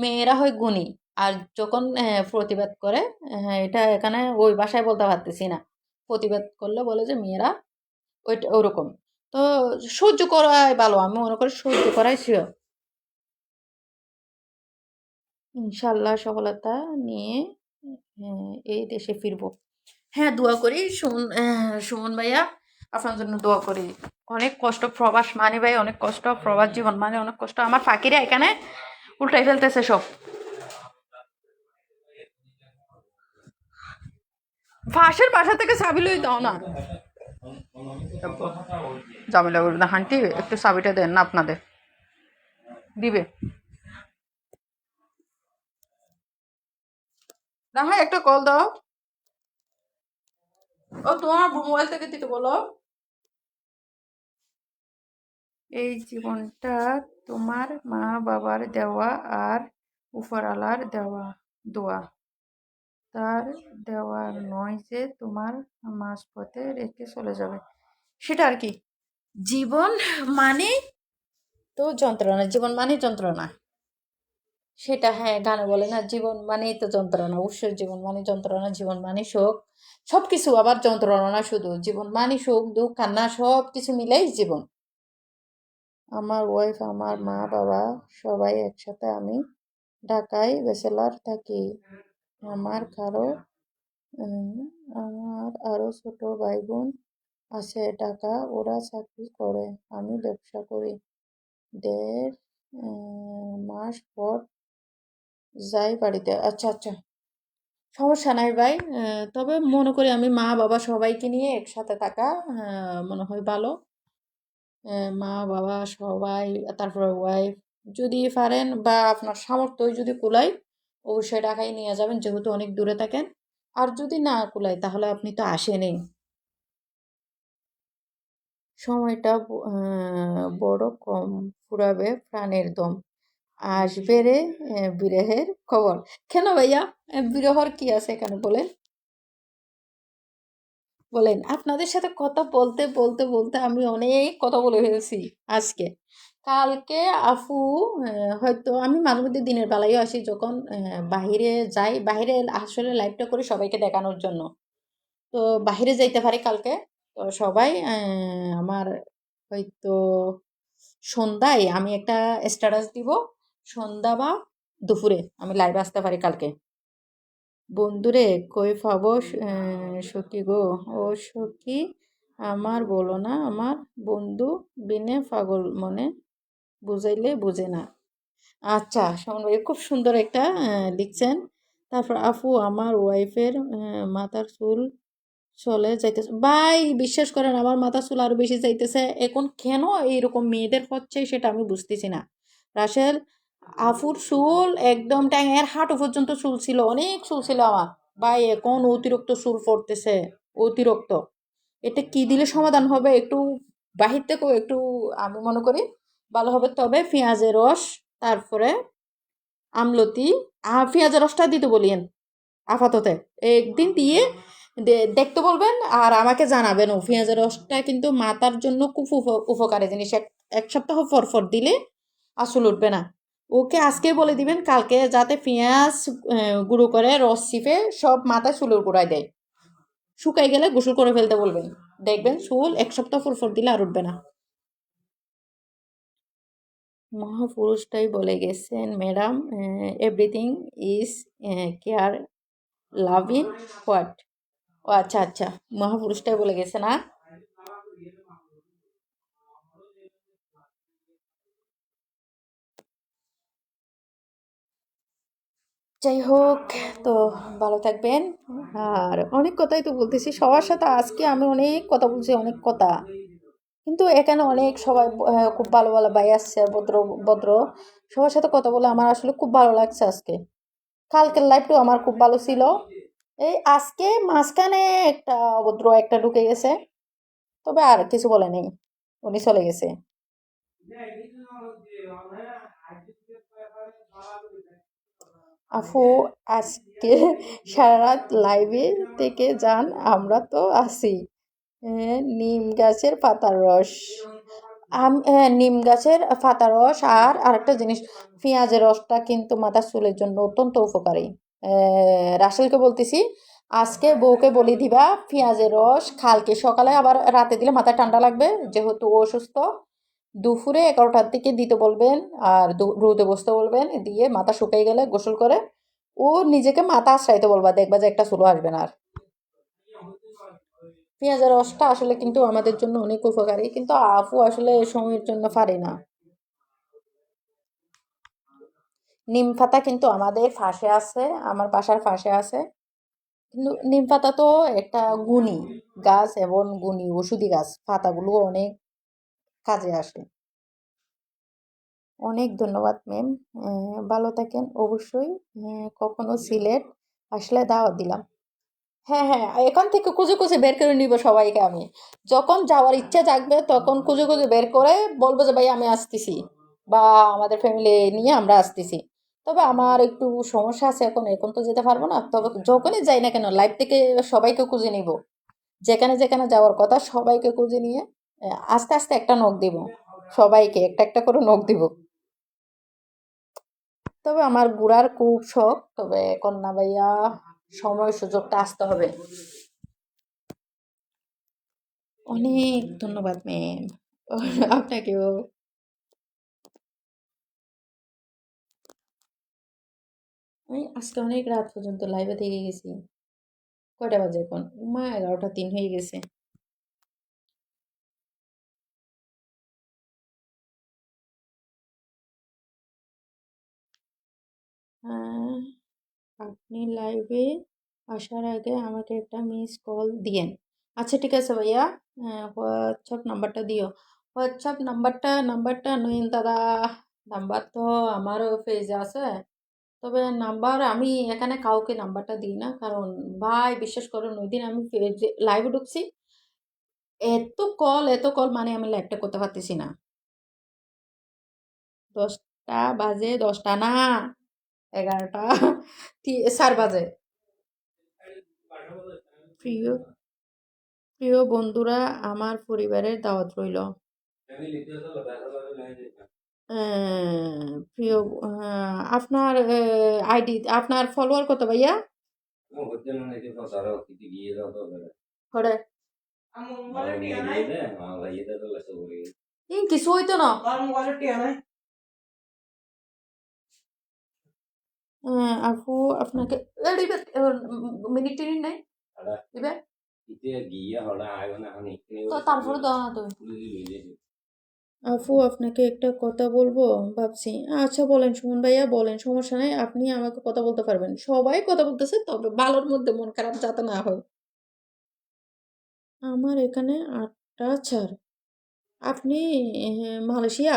মেয়েরা হয় গুণী, আর যখন প্রতিবাদ করে, এটা এখানে ওই ভাষায় বলতে পারতেছি না, প্রতিবাদ করলে বলে যে মেয়েরা ওইটা ওরকম। তো সহ্য করাই ভালো, আমি মনে করি সহ্য করাই শ্রেয়। ইনশাল্লাহ সফলতা নিয়ে এই দেশে ফিরবো। হ্যাঁ, দোয়া করি। সুমন ভাইয়া, আপনার জন্য দোয়া করি। অনেক কষ্ট প্রবাস মানে ভাই, অনেক কষ্ট প্রবাস জীবন মানে অনেক কষ্ট। আমার ফাঁকিরা এখানে উল্টাই ফেলতেছে সব। ফাঁসের বাসা থেকে চাবি লই দাও না, ঝামেলা করবে না। হান্টি একটু চাবিটা দেন না, আপনাদের দিবে না। হ্যাঁ, একটা কল দাও। ও তোমার মোবাইল থেকে দিতে বলো। এই জীবনটা তোমার মা বাবার দেওয়া আর উপরওয়ালার দেওয়া দোয়া, তার দেওয়া নয় যে তোমার মাঝপথে রেখে চলে যাবে। সেটা আর কি। জীবন মানে তো যন্ত্রণা, জীবন মানে যন্ত্রণা। সেটা হ্যাঁ, গানে বলে না, জীবন মানেই তো যন্ত্রণা। অবশ্যই জীবন মানে যন্ত্রণা, জীবন মানে শোক। সব কিছু আবার যন্ত্রণা না শুধু, জীবন মানে সুখ দুঃখ কান্না সব কিছু মিলেই জীবন। আমার ওয়াইফ, আমার মা বাবা সবাই একসাথে। আমি ঢাকায় ব্যাচেলার থাকি। আমার কারো উম, আমার আরো ছোট ভাই বোন আছে ঢাকা, ওরা চাকরি করে, আমি ব্যবসা করি। 1.5 মাস পর যাই বাড়িতে। আচ্ছা আচ্ছা, সমস্যা নাই ভাই। তবে মনে করি আমি মা বাবা সবাইকে নিয়ে একসাথে থাকা মনে হয় ভালো। মা বাবা সবাই, তারপরে ওয়াইফ, যদি পারেন বা আপনার সামর্থ্য যদি কুলায় অবশ্যই ঢাকায় নিয়ে যাবেন, যেহেতু অনেক দূরে থাকেন। আর যদি না কুলায় তাহলে আপনি তো আসেনই। সময়টা বড় কম, ফুরাবে প্রাণের দম, আসবে রে বিরহের খবর। কেন ভাইয়া, বিরহর কি আছে এখানে বলেন? বলেন, আপনাদের সাথে কথা বলতে বলতে বলতে আমি অনেক কথা বলে ফেলছি আজকে। কালকে আফু হয়তো আমি মাঝে মধ্যে দিনের বেলায়ও আসি, যখন বাহিরে যাই, বাহিরে আসলে লাইভটা করি সবাইকে দেখানোর জন্য। তো বাহিরে যাইতে পারি কালকে। তো সবাই আমার হয়তো সন্ধ্যায় আমি একটা স্ট্যাটাস দিব, সন্ধ্যা বা দুপুরে আমি লাইভে আসতে পারি কালকে। বন্ধুরে কই পাবো সখী গো, ও সখী আমার বলো না, আমার বন্ধু বিনে পাগল মনে, বুঝাইলে বুঝে না। আচ্ছা, শোন ভাই, খুব সুন্দর একটা লিখছেন। তারপর আপু আমার ওয়াইফের মাথার চুল চলে যাইতেছে। ভাই বিশ্বাস করেন, আমার মাথার চুল আরো বেশি যাইতেছে এখন। কেন এইরকম মেয়েদের হচ্ছে সেটা আমি বুঝতেছি না। রাসেল, আফুর চুল একদম ট্যাঙের হাঁটু পর্যন্ত চুল ছিল, অনেক চুল ছিল আমার। ভাই এখন অতিরিক্ত চুল পড়তেছে, অতিরিক্ত। এটা কি দিলে সমাধান হবে একটু বাহির থেকেও একটু, আমি মনে করি ভালো হবে। তবে পেঁয়াজের রস, তারপরে আমলতি, পেঁয়াজের রসটা দিতে বলিয়েন আপাতত। একদিন দিয়ে দেখতে বলবেন আর আমাকে জানাবেন। ও পেঁয়াজের রসটা কিন্তু মাথার জন্য খুব উপকারী জিনিস। এক সপ্তাহ পর পর দিলে আসল উঠবে না। ওকে আজকে বলে দিবেন, কালকে যাতে পেঁয়াজ গুঁড়ো করে রস চিপে সব মাথায় চুলের গোড়ায় দেয়। শুকাই গেলে গোসল করে ফেলতে বলবেন, দেখবেন চুল এক সপ্তাহ পর পর দিলে আর উঠবে না। মহাপুরুষটাই বলে গেছেন madam, everything is care loving what. ও আচ্ছা আচ্ছা, মহাপুরুষটাই বলে গেছে না। যাই হোক, তো ভালো থাকবেন। আর অনেক কথাই তো বলতেছি সবার সাথে আজকে, আমি অনেক কথা বলছি, অনেক কথা। কিন্তু এখানে অনেক সবাই খুব ভালো ভালো ভাই আসছে, ভদ্র ভদ্র। সবার সাথে কথা বলে আমার আসলে খুব ভালো লাগছে আজকে। কালকের লাইফটাও আমার খুব ভালো ছিল। এই আজকে মাঝখানে একটা অভদ্র একটা ঢুকে গেছে, তবে আর কিছু বলে নেই, উনি চলে গেছে। আফু আজকে সারা রাত লাইভে থেকে যান, আমরা তো আছি। নিম গাছের পাতার রস নিম গাছের পাতা রস আর আরেকটা জিনিস, পেঁয়াজের রসটা কিন্তু মাথার চুলের জন্য অত্যন্ত উপকারী। রাসেলকে বলতেছি, আজকে বউকে বলি দিবা পেঁয়াজের রস কালকে সকালে আবার রাতে দিলে মাথা ঠান্ডা লাগবে, যেহেতু ও অসুস্থ। দুপুরে 11টার দিকে দিতে বলবেন, আর রোদে বসতে বলবেন, দিয়ে মাথা শুকিয়ে গেলে গোসল করে ও নিজেকে মাথা আশ্রাইতে বলবা, দেখবা যে একটা চুলও আসবে না আর। পেঁয়াজের রসটা আসলে কিন্তু আমাদের জন্য অনেক উপকারী, কিন্তু আপু আসলে সময়ের জন্য পারে না। নিম পাতা কিন্তু আমাদের পাশে আছে, আমার বাসার পাশে আছে। কিন্তু নিম পাতা তো একটা গুণী গাছ এবং গুণী ওষুধি গাছ, পাতাগুলো অনেক কাজে আসে। অনেক ধন্যবাদ ম্যাম, ভালো থাকেন অবশ্যই। কখনো সিলেট আসলে দাওয়াত দিলাম। হ্যাঁ হ্যাঁ, এখান থেকে খুঁজে খুঁজে বের করে নিব সবাইকে আমি। যখন যাওয়ার ইচ্ছা জাগবে তখন খুঁজে খুঁজে বের করে বলবো যে ভাই আমি আসতেছি, বা আমাদের ফ্যামিলি নিয়ে আমরা আসতেছি। তবে আমার একটু সমস্যা আছে, এখন এখন তো যেতে পারবো না, তবে যখনই যাই না কেন লাইফ থেকে সবাইকে খুঁজে নিব, যেখানে যেখানে যাওয়ার কথা সবাইকে খুঁজে নিয়ে আস্তে আস্তে একটা নখ দিব, সবাইকে একটা একটা করে নখ দিব। তবে আমার ঘোরার খুব শখ, তবে এখন না ভাইয়া, সময় সুযোগটা আসতে হবে। অনেক ধন্যবাদ ম্যাম। আপনাকেও। আমি আজকে অনেক রাত পর্যন্ত লাইভে থেকে গেছি। কয়টা বাজে এখন? মা 11টা 3 হয়ে গেছে। আহ, আপনি লাইভে আসার আগে আমাকে একটা মিস কল দিয়েন। আচ্ছা ঠিক আছে ভাইয়া, হোয়াটসঅ্যাপ নাম্বারটা দিও। হোয়াটসঅ্যাপ নাম্বারটা নয়ন দাদা, নাম্বার তো আমারও পেজে আছে। তবে নাম্বার আমি এখানে কাউকে নাম্বারটা দিই না, কারণ ভাই বিশ্বাস করুন ওই দিন আমি লাইভে ঢুকছি, এত কল মানে আমি লাইভটা করতে পারতেছি না। 10টা বাজে, 10টা না, 11টা 4 বাজে। প্রিয় প্রিয় বন্ধুরা, আমার পরিবারের দাওয়াত রইল। প্রিয়, আপনার আইডি, আপনার ফলোয়ার কত ভাইয়া? হরে কিছু হইতো না। আপু আপনাকে মিনিট টিনিট নাই দিবে, তো তারপরে দাও না তুমি। আপু আপনাকে একটা কথা বলবো ভাবছি। আচ্ছা বলেন সুমন ভাইয়া, বলেন, সমস্যা নেই, আপনি আমাকে কথা বলতে পারবেন, সবাই কথা বলতেছে, তবে ভালোর মধ্যে মন খারাপ যাতে না হয়। আমার এখানে 8টা ছাড়। আপনি মালয়েশিয়া?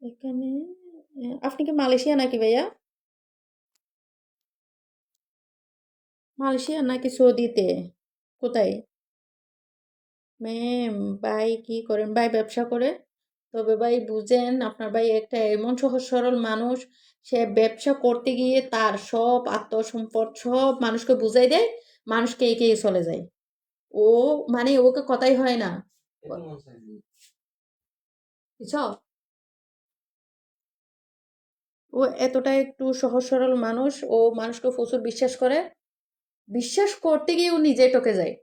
এখানে আপনি কি মালয়েশিয়া নাকি ভাইয়া? মালয়েশিয়া নাকি সৌদিতে? কোথায়? ম্যাম, ভাই কি করেন? ভাই ব্যবসা করে। তবে ভাই বুঝেন, আপনার ভাই একটা এমন সহজ সরল মানুষ, সে ব্যবসা করতে গিয়ে তার সব আত্মসম্পদ সব মানুষকে বুঝাই দেয়, মানুষকে এগিয়ে চলে যায়। ও মানে ওকে কথাই হয় না, বুঝছো? ও এতটা একটু সহজ সরল মানুষ, ও মানুষকে প্রচুর বিশ্বাস করে, বিশ্বাস করতে গিয়ে ও নিজে টকে যায়।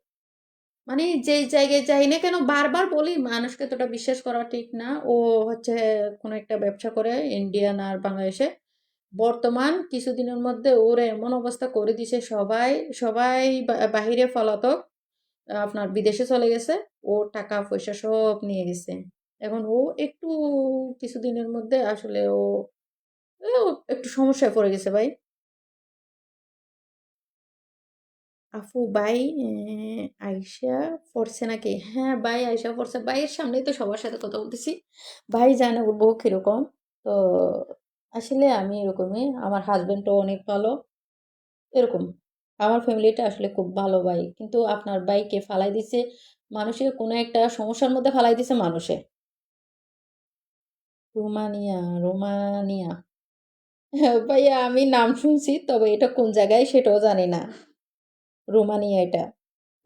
মানে যেই জায়গায় যাই না কেন বারবার বলি মানুষকে এতটা বিশ্বাস করা ঠিক না। ও হচ্ছে কোনো একটা ব্যবসা করে ইন্ডিয়ান আর বাংলাদেশে, বর্তমান কিছুদিনের মধ্যে ওর এমন অবস্থা করে দিছে, সবাই সবাই বাহিরে পলাতক, আপনার বিদেশে চলে গেছে, ও টাকা পয়সা সব নিয়ে গেছে। এখন ও একটু কিছুদিনের মধ্যে আসলে ও একটু সমস্যায় পড়ে গেছে ভাই। আফু ভাই আয়শা পড়ছে নাকি? হ্যাঁ ভাই আয়শা পড়ছে, ভাইয়ের সামনেই তো সবার সাথে কথা বলতেছি। ভাই জানে ওর বউ কিরকম। তো আসলে আমি এরকমই, আমার হাজবেন্ডও অনেক ভালো, এরকম। আমার ফ্যামিলিটা আসলে খুব ভালো ভাই, কিন্তু আপনার ভাইকে ফালাই দিছে মানুষে, কোনো একটা সমস্যার মধ্যে ফালাই দিছে মানুষে। Romania, Romania. ভাইয়া আমি নাম শুনছি, তবে এটা কোন জায়গায় সেটাও জানি না। রোমানিয়া এটা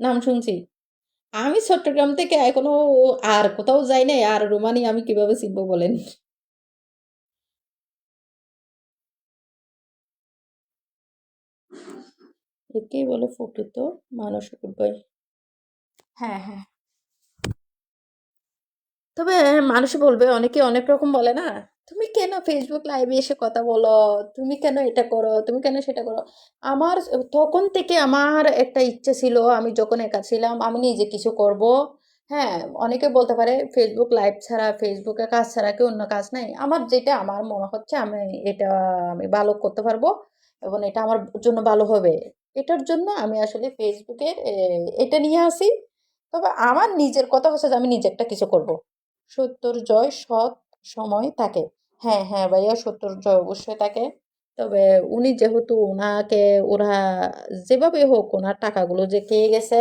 নাম শুনছি। আমি চট্টগ্রাম থেকে এখনো আর কোথাও যাই নাই, আর রোমানি আমি কিভাবে চিনবো বলেন? একেই বলে প্রকৃত মানসিক উন্নয়ন। হ্যাঁ, হ্যাঁ। তবে মানুষে বলবে, অনেকে অনেক রকম বলে না, তুমি কেন ফেসবুক লাইভে এসে কথা বলো, তুমি কেন এটা করো, তুমি কেন সেটা করো। আমার তখন থেকে আমার একটা ইচ্ছে ছিল, আমি যখন একা ছিলাম আমি নিজে কিছু করব। হ্যাঁ, অনেকে বলতে পারে ফেসবুক লাইভ ছাড়া, ফেসবুকে কাজ ছাড়া কি অন্য কাজ নাই। আমার যেটা আমার মনে হচ্ছে আমি এটা আমি ভালো করতে পারবো এবং এটা আমার জন্য ভালো হবে। এটার জন্য আমি আসলে ফেসবুকে এটা নিয়ে আসি। তবে আমার নিজের কথা হচ্ছে যে আমি নিজে একটা কিছু করব। সত্যর জয় সৎ সময় থাকে। হ্যাঁ, হ্যাঁ ভাইয়া, সত্যর জয় অবশ্যই থাকে। তবে উনি যেহেতু ওনাকে ওরা যেভাবে হোক ওনার টাকাগুলো যে খেয়ে গেছে,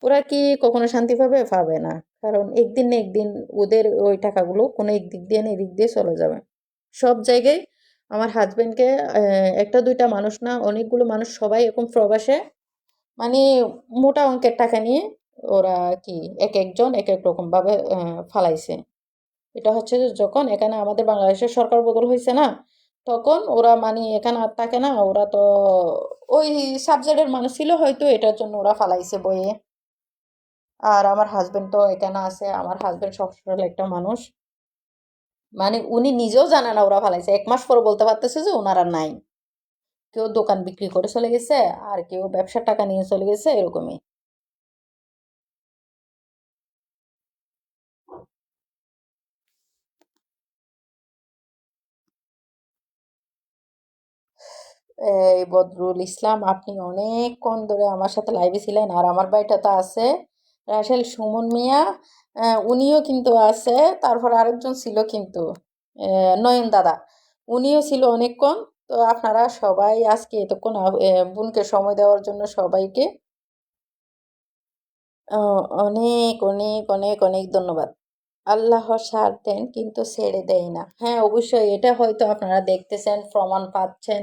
ওরা কি কখনো শান্তি পাবে? পাবে না। কারণ একদিন না একদিন ওদের ওই টাকাগুলো কোনো একদিক দিয়ে না এদিক দিয়ে চলে যাবে। সব জায়গায় আমার হাজবেন্ডকে একটা দুইটা মানুষ না, অনেকগুলো মানুষ সবাই এরকম প্রবাসে মানে মোটা অঙ্কের টাকা নিয়ে ওরা কি এক একজন এক এক রকম ভাবে ফালাইছে। এটা হচ্ছে যে যখন এখানে আমাদের বাংলাদেশের সরকার বদল হয়েছে না, তখন ওরা মানে এখানে আর থাকে না, ওরা তো ওই সাবজেক্টের মানুষ ছিল হয়তো, এটার জন্য ওরা ফালাইছে বইয়ে। আর আমার হাজবেন্ড তো এখানে আছে, আমার হাজবেন্ড সবসময় একটা মানুষ, মানে উনি নিজেও জানে না ওরা ফালাইছে, 1 মাস পর বলতে পারতেছে যে ওনারা নাই। কেউ দোকান বিক্রি করে চলে গেছে, আর কেউ ব্যবসার টাকা নিয়ে চলে গেছে, এরকমই। এই বদরুল ইসলাম, আপনি অনেকক্ষণ ধরে আমার সাথে লাইভে ছিলেন। আর আমার বাড়িটা তো আছে রাসেল সুমন মিয়া, উনিও কিন্তু আছে। তারপর আরেকজন ছিল কিন্তু নয়ন দাদা, উনিও ছিল অনেকক্ষণ। তো আপনারা সবাই আজকে এতক্ষণ বোনকে সময় দেওয়ার জন্য সবাইকে অনেক অনেক অনেক অনেক ধন্যবাদ। আল্লাহ সাথ দেন কিন্তু ছেড়ে দেয় না। হ্যাঁ, অবশ্যই এটা হয়তো আপনারা দেখতেছেন, প্রমাণ পাচ্ছেন।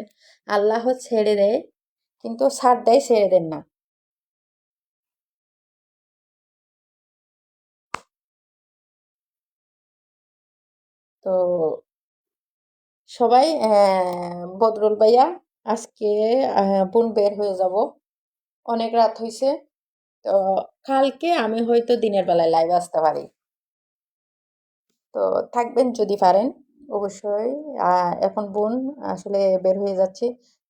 আল্লাহ ছেড়ে দেয় কিন্তু ছাড় দেয়, ছেড়ে দেন না। তো সবাই বদরুল ভাইয়া, আজকে বোন বের হয়ে যাব, অনেক রাত হয়েছে। তো কালকে আমি হয়তো দিনের বেলায় লাইভ আসতে পারি। তো থাকবেন যদি পারেন অবশ্যই। এখন বোন আসলে বের হয়ে যাচ্ছি,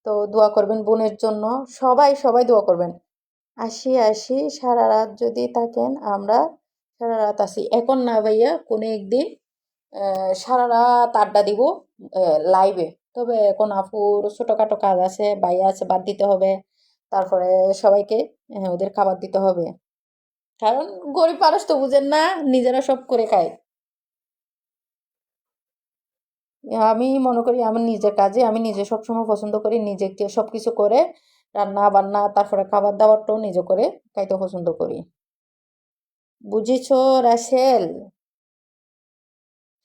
তো দোয়া করবেন বোনের জন্য। সবাই সবাই দোয়া করবেন। আসি আসি সারা রাত যদি থাকেন, আমরা সারা রাত আসি, এখন না ভাইয়া, কোনো একদিন সারা রাত আড্ডা দিব লাইভে। তবে এখন আপুর ছোটখাটো কাজ আছে, ভাইয়া আছে, বাদ দিতে হবে। তারপরে সবাইকে ওদের খাবার দিতে হবে। কারণ গরিব মানুষ তো বুঝেন না, নিজেরা সব করে খায়। আমি মনে করি আমার নিজের কাজে আমি নিজে সবসময় পছন্দ করি নিজে সব কিছু করে, রান্না বান্না তারপরে খাবার দাবারটাও নিজে করে খাইতে পছন্দ করি। বুঝেছো রাসেল?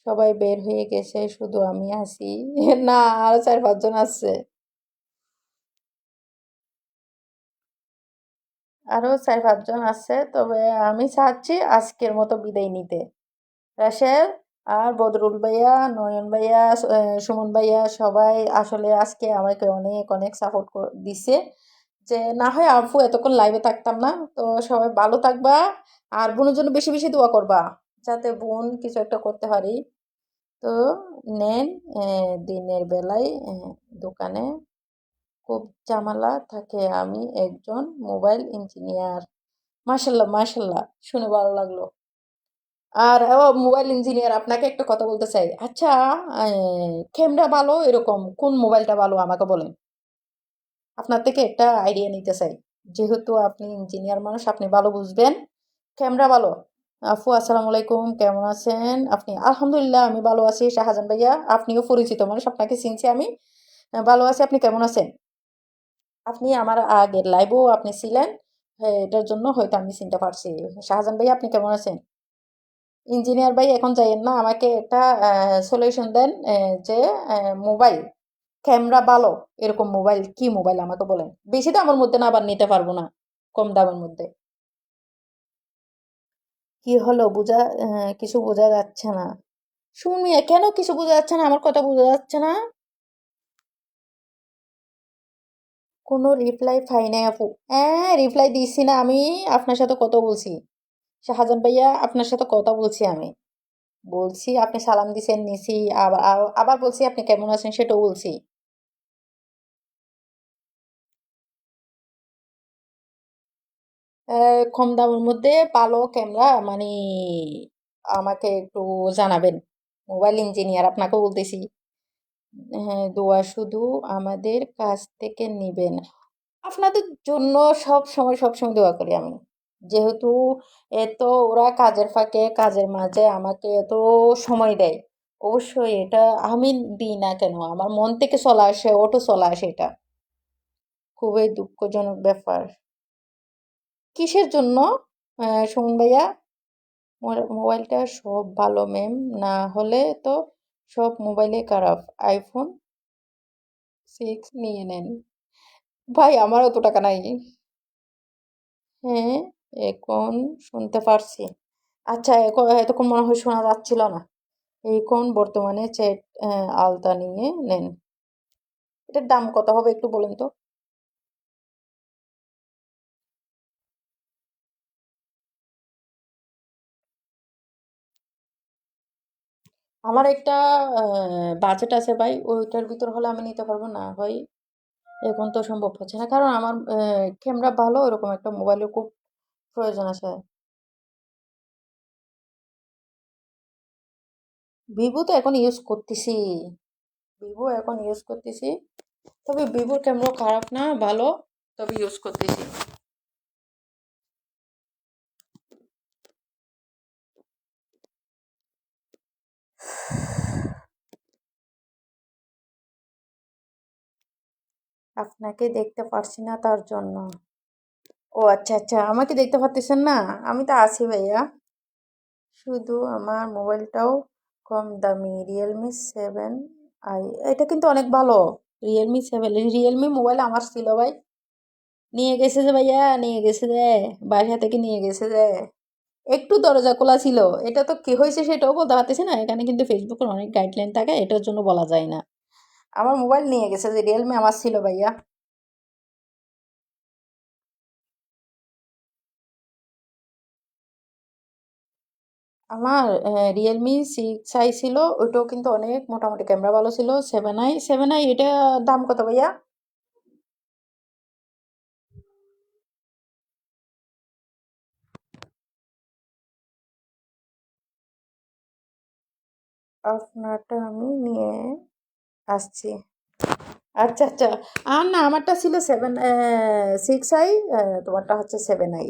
সবাই বের হয়ে গেছে, শুধু আমি আছি। না, আরো 4-5 জন আছে। আরো 4-5 জন আছে, তবে আমি চাচ্ছি আজকের মতো বিদায় নিতে। রাশেল আর বদরুল ভাইয়া, নয়ন ভাইয়া, সুমন ভাইয়া সবাই আসলে আজকে আমাকে অনেক অনেক সাপোর্ট দিছে, যে না হয় আপু এতক্ষণ লাইভে থাকতাম না। তো সবাই ভালো থাকবা, আর বোনের জন্য বেশি বেশি দোয়া করবা, যাতে বোন কিছু একটা করতে পারি। তো নেন, দিনের বেলায় দোকানে খুব ঝামেলা থাকে, আমি একজন মোবাইল ইঞ্জিনিয়ার। মাশাল্লাহ মাশাল্লাহ, শুনে ভালো লাগলো। আর ও মোবাইল ইঞ্জিনিয়ার, আপনাকে একটা কথা বলতে চাই। আচ্ছা, ক্যামেরা ভালো এরকম কোন মোবাইলটা ভালো আমাকে বলেন। আপনার থেকে একটা আইডিয়া নিতে চাই, যেহেতু আপনি ইঞ্জিনিয়ার মানুষ, আপনি ভালো বুঝবেন। ক্যামেরা ভালো। আফু আসসালামু আলাইকুম, কেমন আছেন আপনি? আলহামদুলিল্লাহ আমি ভালো আছি শাহজান ভাইয়া, আপনিও পরিচিত মানুষ, আপনাকে চিনছি আমি। ভালো আছি, আপনি কেমন আছেন? আপনি আমার আগের লাইভেও আপনি ছিলেন। হ্যাঁ, এটার জন্য হয়তো আমি চিনতে পারছি। শাহজান ভাই, আপনি কেমন আছেন? ইঞ্জিনিয়ার ভাই, এখন যাইয়েন না, আমাকে একটা সলিউশন দেন, যে মোবাইল ক্যামেরা ভালো এরকম মোবাইল, কি মোবাইল আমাকে বলেন। বেশি দামের মধ্যে না, আবার নিতে পারবো না, কম দামের মধ্যে। কি হলো কিছু বোঝা যাচ্ছে না। শুনি কেন কিছু বোঝা যাচ্ছে না? আমার কথা বোঝা যাচ্ছে না? কোনো রিপ্লাই পাই নাই আপু। হ্যাঁ, রিপ্লাই দিচ্ছি না আমি। আপনার সাথে কথা বলছি। শাহজাহান ভাইয়া, আপনার সাথে কথা বলছি আমি। বলছি আপনি সালাম দিছেন নিছি, আবার বলছি আপনি কেমন আছেন সেটাও বলছি। কম দামের মধ্যে ভালো ক্যামেরা মানে আমাকে একটু জানাবেন। মোবাইল ইঞ্জিনিয়ার আপনাকে বলতেছি। হ্যাঁ, দোয়া শুধু আমাদের কাছ থেকে নিবেন। আপনাদের জন্য সব সময় দোয়া করি আমি। যেহেতু এত ওরা কাজের ফাঁকে কাজের মাঝে আমাকে এত সময় দেয়, অবশ্যই এটা আমি দিই না কেন, আমার মন থেকে চলে আসে, ওটা চলে আসে এটা। খুবই দুঃখজনক ব্যাপার। কিসের জন্য? সুমন ভাইয়া, মোবাইলটা সব ভালো ম্যাম, না হলে তো সব মোবাইলে খারাপ। আইফোন 6 নিয়ে নেন। ভাই আমার অত টাকা নাই। হ্যাঁ, এখন শুনতে পারছি। আচ্ছা, এতক্ষণ মনে হয় শোনা যাচ্ছিল না। এখন বর্তমানে চ্যাট আলতা নিয়ে নেন। এটার দাম কত হবে একটু বলেন তো? আমার একটা বাজেট আছে ভাই, ওইটার ভিতর হলে আমি নিতে পারবো না ভাই। এখন তো সম্ভব হচ্ছে না, কারণ আমার ক্যামেরা ভালো, এরকম একটা মোবাইলের খুব প্রয়োজন আছে। ভিভো তো এখন ইউজ করতেছি। ভিভো এখন ইউজ করতেছি। তবে ভিভোর ক্যামেরা খারাপ না, ভালো। তবে ইউজ করতেছি। আপনাকে দেখতে পারছি না তার জন্য। ও আচ্ছা আচ্ছা, আমাকে দেখতে পারতেছেন না? আমি তো আছি ভাইয়া। শুধু আমার মোবাইলটাও কম দামি, রিয়েলমি 7i। এটা কিন্তু অনেক ভালো। রিয়েলমি মোবাইল আমার ছিল ভাই। নিয়ে গেছে যে ভাইয়া, নিয়ে গেছে যে, বাসা থেকে নিয়ে গেছে যে। একটু দরজা খোলা ছিল। এটা তো কি হয়েছে সেটাও বলতে পারতেছি না, এখানে কিন্তু ফেসবুকের অনেক গাইডলাইন থাকে, এটার জন্য বলা যায় না। আমার মোবাইল নিয়ে গেছে যে, রিয়েলমি আমার ছিল ভাইয়া। আমার রিয়েলমি 6i ছিল। ওইটাও কিন্তু অনেক মোটামুটি ক্যামেরা ভালো ছিল। 7i এটা দাম কত ভাইয়া? আপনারটা আমি নিয়ে আসছি। আচ্ছা আচ্ছা। আর না, আমারটা ছিল 6i, তোমারটা হচ্ছে 7i।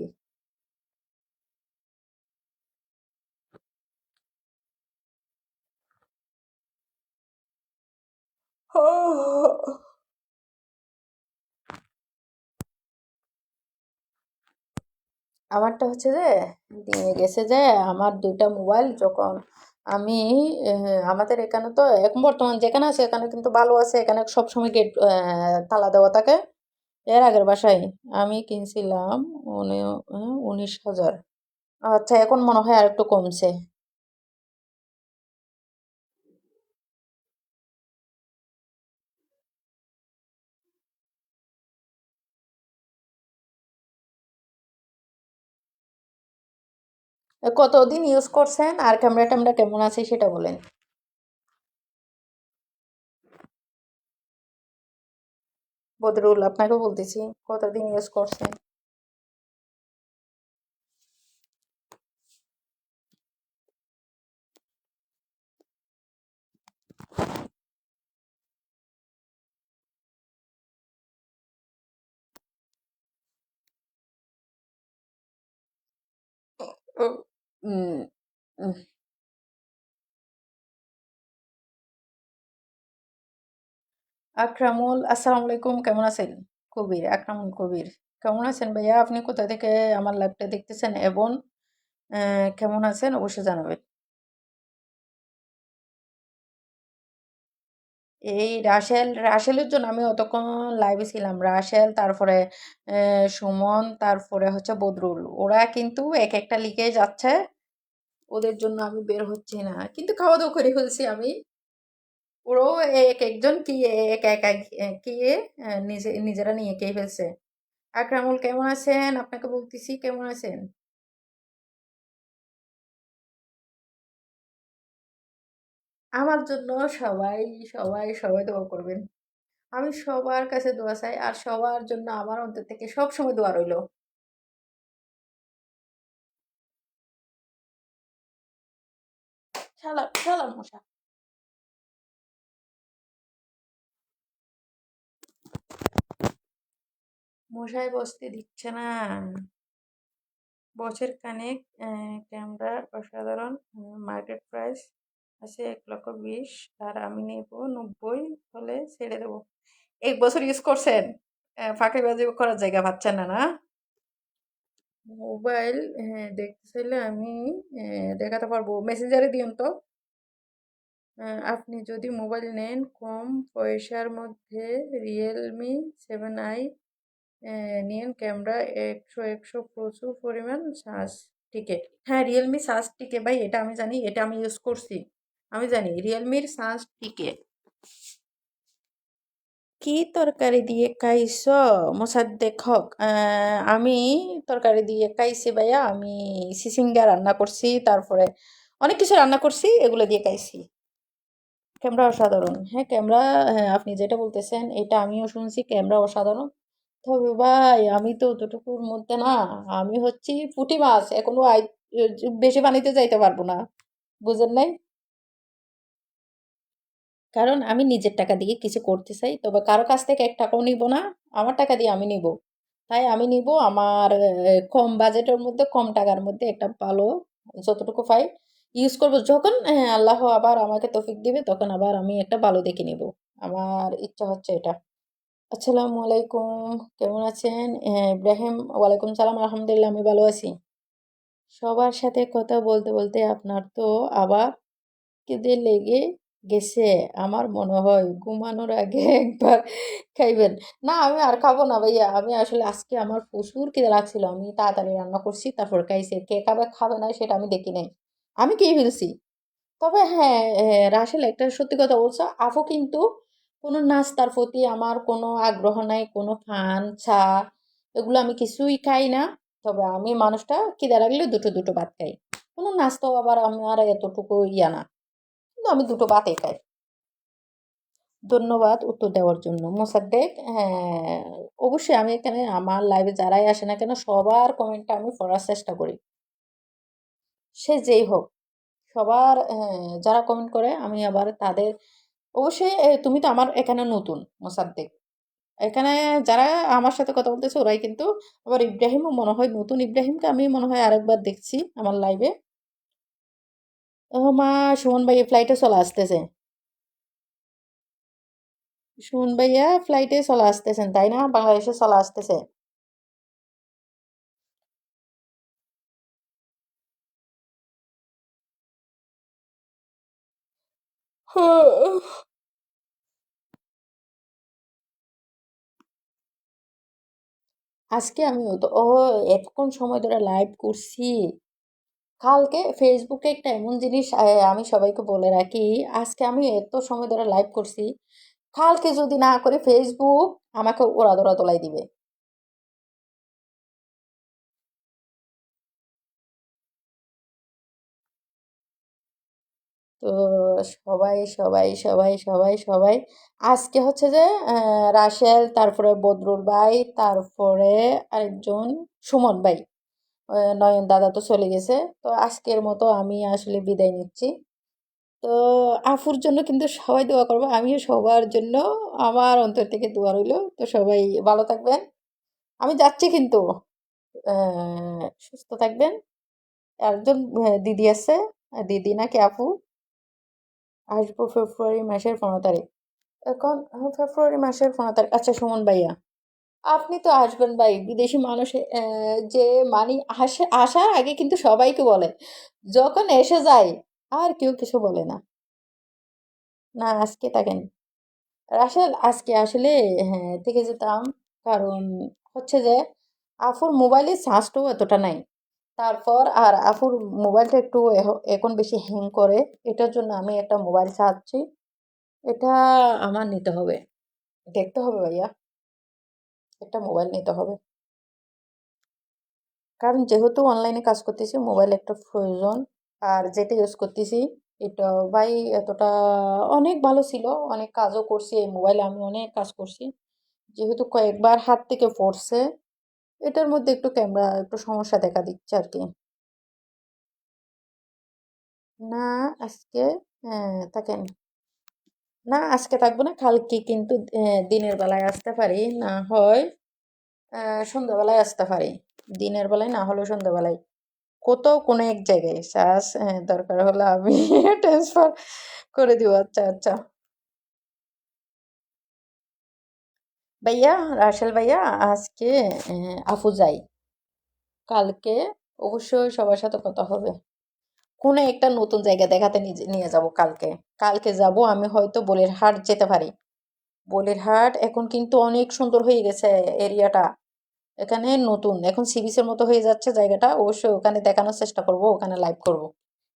আমারটা হচ্ছে যে দিয়ে গেছে যে, আমার দুইটা মোবাইল যখন আমি আমাদের এখানে তো এখন বর্তমান যেখানে আছে এখানে কিন্তু ভালো আছে, এখানে সবসময় গেট তালা দেওয়া থাকে। এর আগের বাসায় আমি কিনছিলাম 19,000। আচ্ছা, এখন মনে হয় আর একটু কমছে। কতদিন ইউজ করছেন আর ক্যামেরা ট্যামেরা কেমন আছে সেটা বলেন। বদরুল, আপনাকেও বলতেছি, কতদিন ইউজ করছেন? উম, উম, উম, আকরামুল, আসসালামু আলাইকুম, কেমন আছেন? কবির, আকরামুল কবির। কেমন আছেন ভাইয়া? আপনি কোথা থেকে আমার লাইভটা দেখতেছেন এবং কেমন আছেন অবশ্যই জানাবেন। এই রাসেলের জন্য আমি অতক্ষণ লাইভে ছিলাম। রাসেল, তারপরে সুমন, তারপরে হচ্ছে বদরুল, ওরা কিন্তু এক একটা লিখে যাচ্ছে। ওদের জন্য আমি বের হচ্ছি না, কিন্তু খাওয়া দাওয়া করে ফেলছি আমি। ওরাও এক একজন কি একা একা খেয়ে নিজেরা নিয়ে খেয়ে ফেলছে। আকরামুল কেমন আছেন? আপনাকে বলতেছি কেমন আছেন? আমার জন্য সবাই সবাই সবাই দোয়া করবেন। আমি সবার কাছে দোয়া চাই, আর সবার জন্য আমার অন্তর থেকে সব সময় দোয়া রইল। শালা শালা মশা। মশায় বসতে দিচ্ছে না। বছর খানেক ক্যামেরা অসাধারণ, মার্কেট প্রাইস আছে 1,20,000, আর আমি নেব 90, হলে ছেড়ে দেবো। 1 বছর ইউজ করছেন, ফাঁকিবাজি করার জায়গা পাচ্ছেন না, না? মোবাইল, হ্যাঁ দেখতে চাইলে আমি দেখাতে পারবো, মেসেঞ্জারে দিন তো। আপনি যদি মোবাইল নেন কম পয়সার মধ্যে, Realme 7i নিন। ক্যামেরা একশো প্রচুর পরিমাণ চার্জ টিকে। হ্যাঁ, রিয়েলমি চার্জ টিকে ভাই, এটা আমি জানি, এটা আমি ইউজ করছি। আমি জানি রিয়েলমির চার্জ টিকে। কি তরকারি দিয়ে খাইছ? মোসাদ্দেক হক, আমি তরকারি দিয়ে খাইছি ভাইয়া। আমি সিসিঙ্গা রান্না করছি, তারপরে অনেক কিছু রান্না করছি, এগুলো দিয়ে খাইছি। ক্যামেরা অসাধারণ, হ্যাঁ ক্যামেরা, হ্যাঁ আপনি যেটা বলতেছেন এটা আমিও শুনছি, ক্যামেরা অসাধারণ। তবে ভাই আমি তো অতটুকুর মধ্যে না। আমি হচ্ছি পুঁটি মাছ, এখনো বেশি পানিতে যাইতে পারবো না, বুঝেন নাই? কারণ আমি নিজের টাকা দিয়ে কিছু করতে চাই, তবে কারো কাছ থেকে 1 টাকাও নিব না। আমার টাকা দিয়ে আমি নিব। তাই আমি নিব আমার কম বাজেটের মধ্যে, কম টাকার মধ্যে একটা ভালো, যতটুকু পাই ইউজ করব। যখন আল্লাহ আবার আমাকে তৌফিক দিবে, তখন আবার আমি একটা ভালো দেখে নিব। আমার ইচ্ছা হচ্ছে এটা। আসসালামু আলাইকুম, কেমন আছেন? ইব্রাহিম, ওয়ালাইকুম সালাম, আলহামদুলিল্লাহ আমি ভালো আছি। সবার সাথে কথা বলতে বলতে আপনার তো আবার খিদে লেগে গেছে। আমার মনে হয় ঘুমানোর আগে একবার খাইবেন। না আমি আর খাবো না ভাইয়া, আমি আসলে আজকে আমার প্রচুর খিদে লাগছিল, আমি তাড়াতাড়ি রান্না করছি তারপর খাইছি। কে খাবে খাবে না সেটা আমি দেখি নাই, আমি খেয়ে ফেলছি। তবে হ্যাঁ, রাসেল একটা সত্যি কথা বলছো, আপু কিন্তু কোনো নাস্তার প্রতি আমার কোনো আগ্রহ নাই, কোনো পান চা এগুলো আমি কিছুই খাই না। তবে আমি মানুষটা খিদে লাগলে দুটো দুটো ভাত খাই। কোনো নাস্তাও আবার আমার এতটুকু ইয়া না, কিন্তু আমি দুটো ভাতই খাই। ধন্যবাদ উত্তর দেওয়ার জন্য মোসাদ্দেক। হ্যাঁ, অবশ্যই আমি এখানে আমার লাইভে যারাই আসে না কেন সবার কমেন্টটা আমি পড়ার চেষ্টা করি, সে যেই হোক। সবার যারা কমেন্ট করে আমি আবার তাদের, অবশ্যই তুমি তো আমার এখানে নতুন মোসাদ্দেক, এখানে যারা আমার সাথে কথা বলতেছে ওরাই কিন্তু। আবার ইব্রাহিমও মনে হয় নতুন, ইব্রাহিমকে আমি মনে হয় আরেকবার দেখছি আমার লাইভে। ও মা, সুমন ভাই ফ্লাইটে চলে আসতেছে। সুমন ভাইয়া ফ্লাইটে চলে আসতেছেন তাই না, বাংলাদেশে চলে আসতেছে। আজকে আমি এতক্ষণ সময় ধরে লাইভ করছি। কালকে ফেসবুকে একটা এমন জিনিস আমি সবাইকে বলে রাখি, আজকে আমি এত সময় ধরে লাইভ করছি, কালকে যদি না করে ফেসবুক আমাকে ওড়াধরা তোলাই দিবে। তো সবাই সবাই সবাই সবাই সবাই আজকে হচ্ছে যে রাশেল, তারপরে বদরুল ভাই, তারপরে আরেকজন সুমন ভাই, নয়ন দাদা তো চলে গেছে। তো আজকের মতো আমি আসলে বিদায় নিচ্ছি। তো আফুর জন্য কিন্তু সবাই দোয়া করবো, আমিও সবার জন্য আমার অন্তর থেকে দোয়া রইল। তো সবাই ভালো থাকবেন, আমি যাচ্ছি কিন্তু সুস্থ থাকবেন। একজন দিদি আছে, দিদি নাকি আপু, আসবো ফেব্রুয়ারি মাসের 15 তারিখ। এখন ফেব্রুয়ারি মাসের 15 তারিখ, আচ্ছা সুমন ভাইয়া আপনি তো আসবেন ভাই, বিদেশি মানুষ যে মানে আসার আগে কিন্তু সবাইকে বলে, যখন এসে যায় আর কেউ কিছু বলে না। না আজকে থাকেন রাসেল, আজকে আসলে হ্যাঁ থেকে যেতাম, কারণ হচ্ছে যে আফুর মোবাইলে চার্জটাও এতটা নাই। তারপর আর আফুর মোবাইলটা একটু এখন বেশি হ্যাং করে, এটার জন্য আমি একটা মোবাইল চাচ্ছি। এটা আমার নিতে হবে, দেখতে হবে ভাইয়া, একটা মোবাইল নিতে হবে। কারণ যেহেতু অনলাইনে কাজ করতেছি মোবাইল একটা প্রয়োজন। আর যেটা ইউজ করতেছি এটা ভাই এতটা অনেক ভালো ছিল, অনেক কাজও করছি এই মোবাইলে, আমি অনেক কাজ করছি। যেহেতু কয়েকবার হাত থেকে পড়ছে, এটার মধ্যে একটু ক্যামেরা একটু সমস্যা দেখা দিচ্ছে আর কি। না আজকে, হ্যাঁ থাকেন, না আজকে থাকবো না, কালকে কিন্তু দিনের বেলায় আসতে পারি, না হয় সন্ধ্যাবেলায় আসতে পারি। দিনের বেলায় না হলেও সন্ধ্যাবেলায় কোথাও কোনো এক জায়গায় চার্জ, দরকার হলে আমি ট্রান্সফার করে দিব। আচ্ছা আচ্ছা ভাইয়া, রাসেল ভাইয়া, আজকে আফু যাই, কালকে অবশ্যই সবার সাথে কথা হবে। কোনো একটা নতুন জায়গা দেখাতে নিয়ে যাব কালকে। কালকে যাব আমি, হয়তো বলের হাট যেতে পারি। বলের হাট এখন কিন্তু অনেক সুন্দর হয়ে গেছে এরিয়াটা। এখানে নতুন এখন সি বিচের মতো হয়ে যাচ্ছে জায়গাটা, অবশ্যই ওখানে দেখানোর চেষ্টা করব, ওখানে লাইভ করব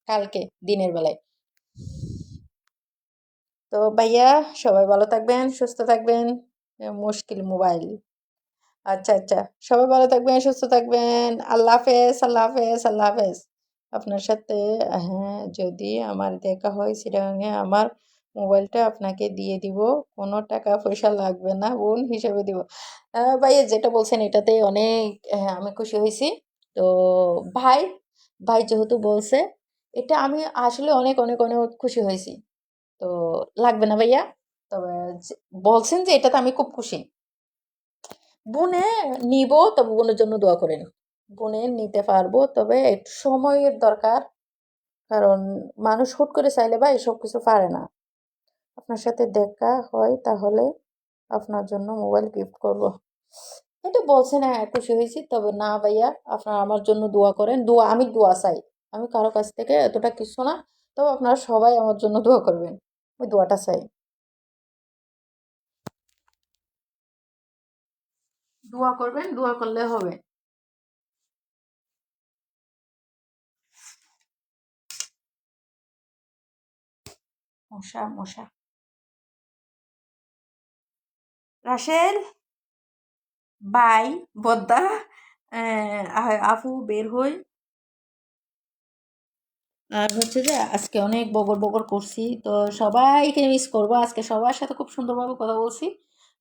কালকে দিনের বেলায়। তো ভাইয়া, সবাই ভালো থাকবেন, সুস্থ থাকবেন। মুশকিল মোবাইল। আচ্ছা আচ্ছা, সবাই ভালো থাকবেন, সুস্থ থাকবেন। আল্লাহ হাফেজ, আল্লাহ হাফেজ, আল্লাহ হাফেজ। আপনার সাথে, হ্যাঁ, যদি আমার দেখা হয় চিটাগাঙে, আমার মোবাইলটা আপনাকে দিয়ে দিব, কোনো টাকা পয়সা লাগবে না, বোন হিসেবে দিব। ভাইয়া যেটা বলছেন এটাতে অনেক, হ্যাঁ আমি খুশি হয়েছি। তো ভাই, ভাই যেহেতু বলছে, এটা আমি আসলে অনেক অনেক অনেক খুশি হয়েছি। তো লাগবে না ভাইয়া, তবে বলছেন যে এটাতে আমি খুব খুশি। বুনে নিব, তবে বোনের জন্য দোয়া করেন। বুনে নিতে পারবো, তবে একটু সময়ের দরকার। কারণ মানুষ হুট করে চাইলে বা এসব কিছু পারে না। আপনার সাথে দেখা হয় তাহলে আপনার জন্য মোবাইল গিফট করব। এটা বলছেন, হ্যাঁ খুশি হয়েছি, তবে না ভাইয়া, আপনারা আমার জন্য দোয়া করেন। দোয়া, আমি দোয়া চাই, আমি কারো কাছ থেকে এতটা কিছু না, তবে আপনারা সবাই আমার জন্য দোয়া করবেন, ওই দোয়াটা চাই। দোয়া করবেন, দোয়া করলে হবে। মশা মশা। রাশেল, বাই, বদ্দা, আপু বের হই। আর হচ্ছে যে আজকে অনেক বগর বগর করছি, তো সবাইকে মিস করবো, আজকে সবার সাথে খুব সুন্দরভাবে কথা বলছি,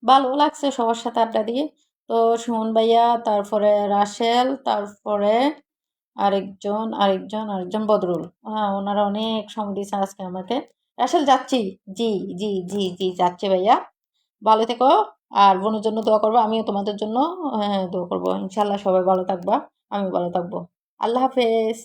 ভালো লাগছে সবার সাথে আড্ডা দিয়ে। তো সুমন ভাইয়া, তারপরে রাশেল, তারপরে আরেকজন বদরুল, হ্যাঁ ওনারা অনেক সময় দিয়েছে আজকে আমাকে। রাশেল যাচ্ছি, জি জি জি জি যাচ্ছি ভাইয়া, ভালো থেকো। আর বোনের জন্য দোয়া করবো, আমিও তোমাদের জন্য, হ্যাঁ দোয়া করবো, ইনশাল্লাহ সবাই ভালো থাকবা, আমি ভালো থাকবো। আল্লাহ হাফেজ।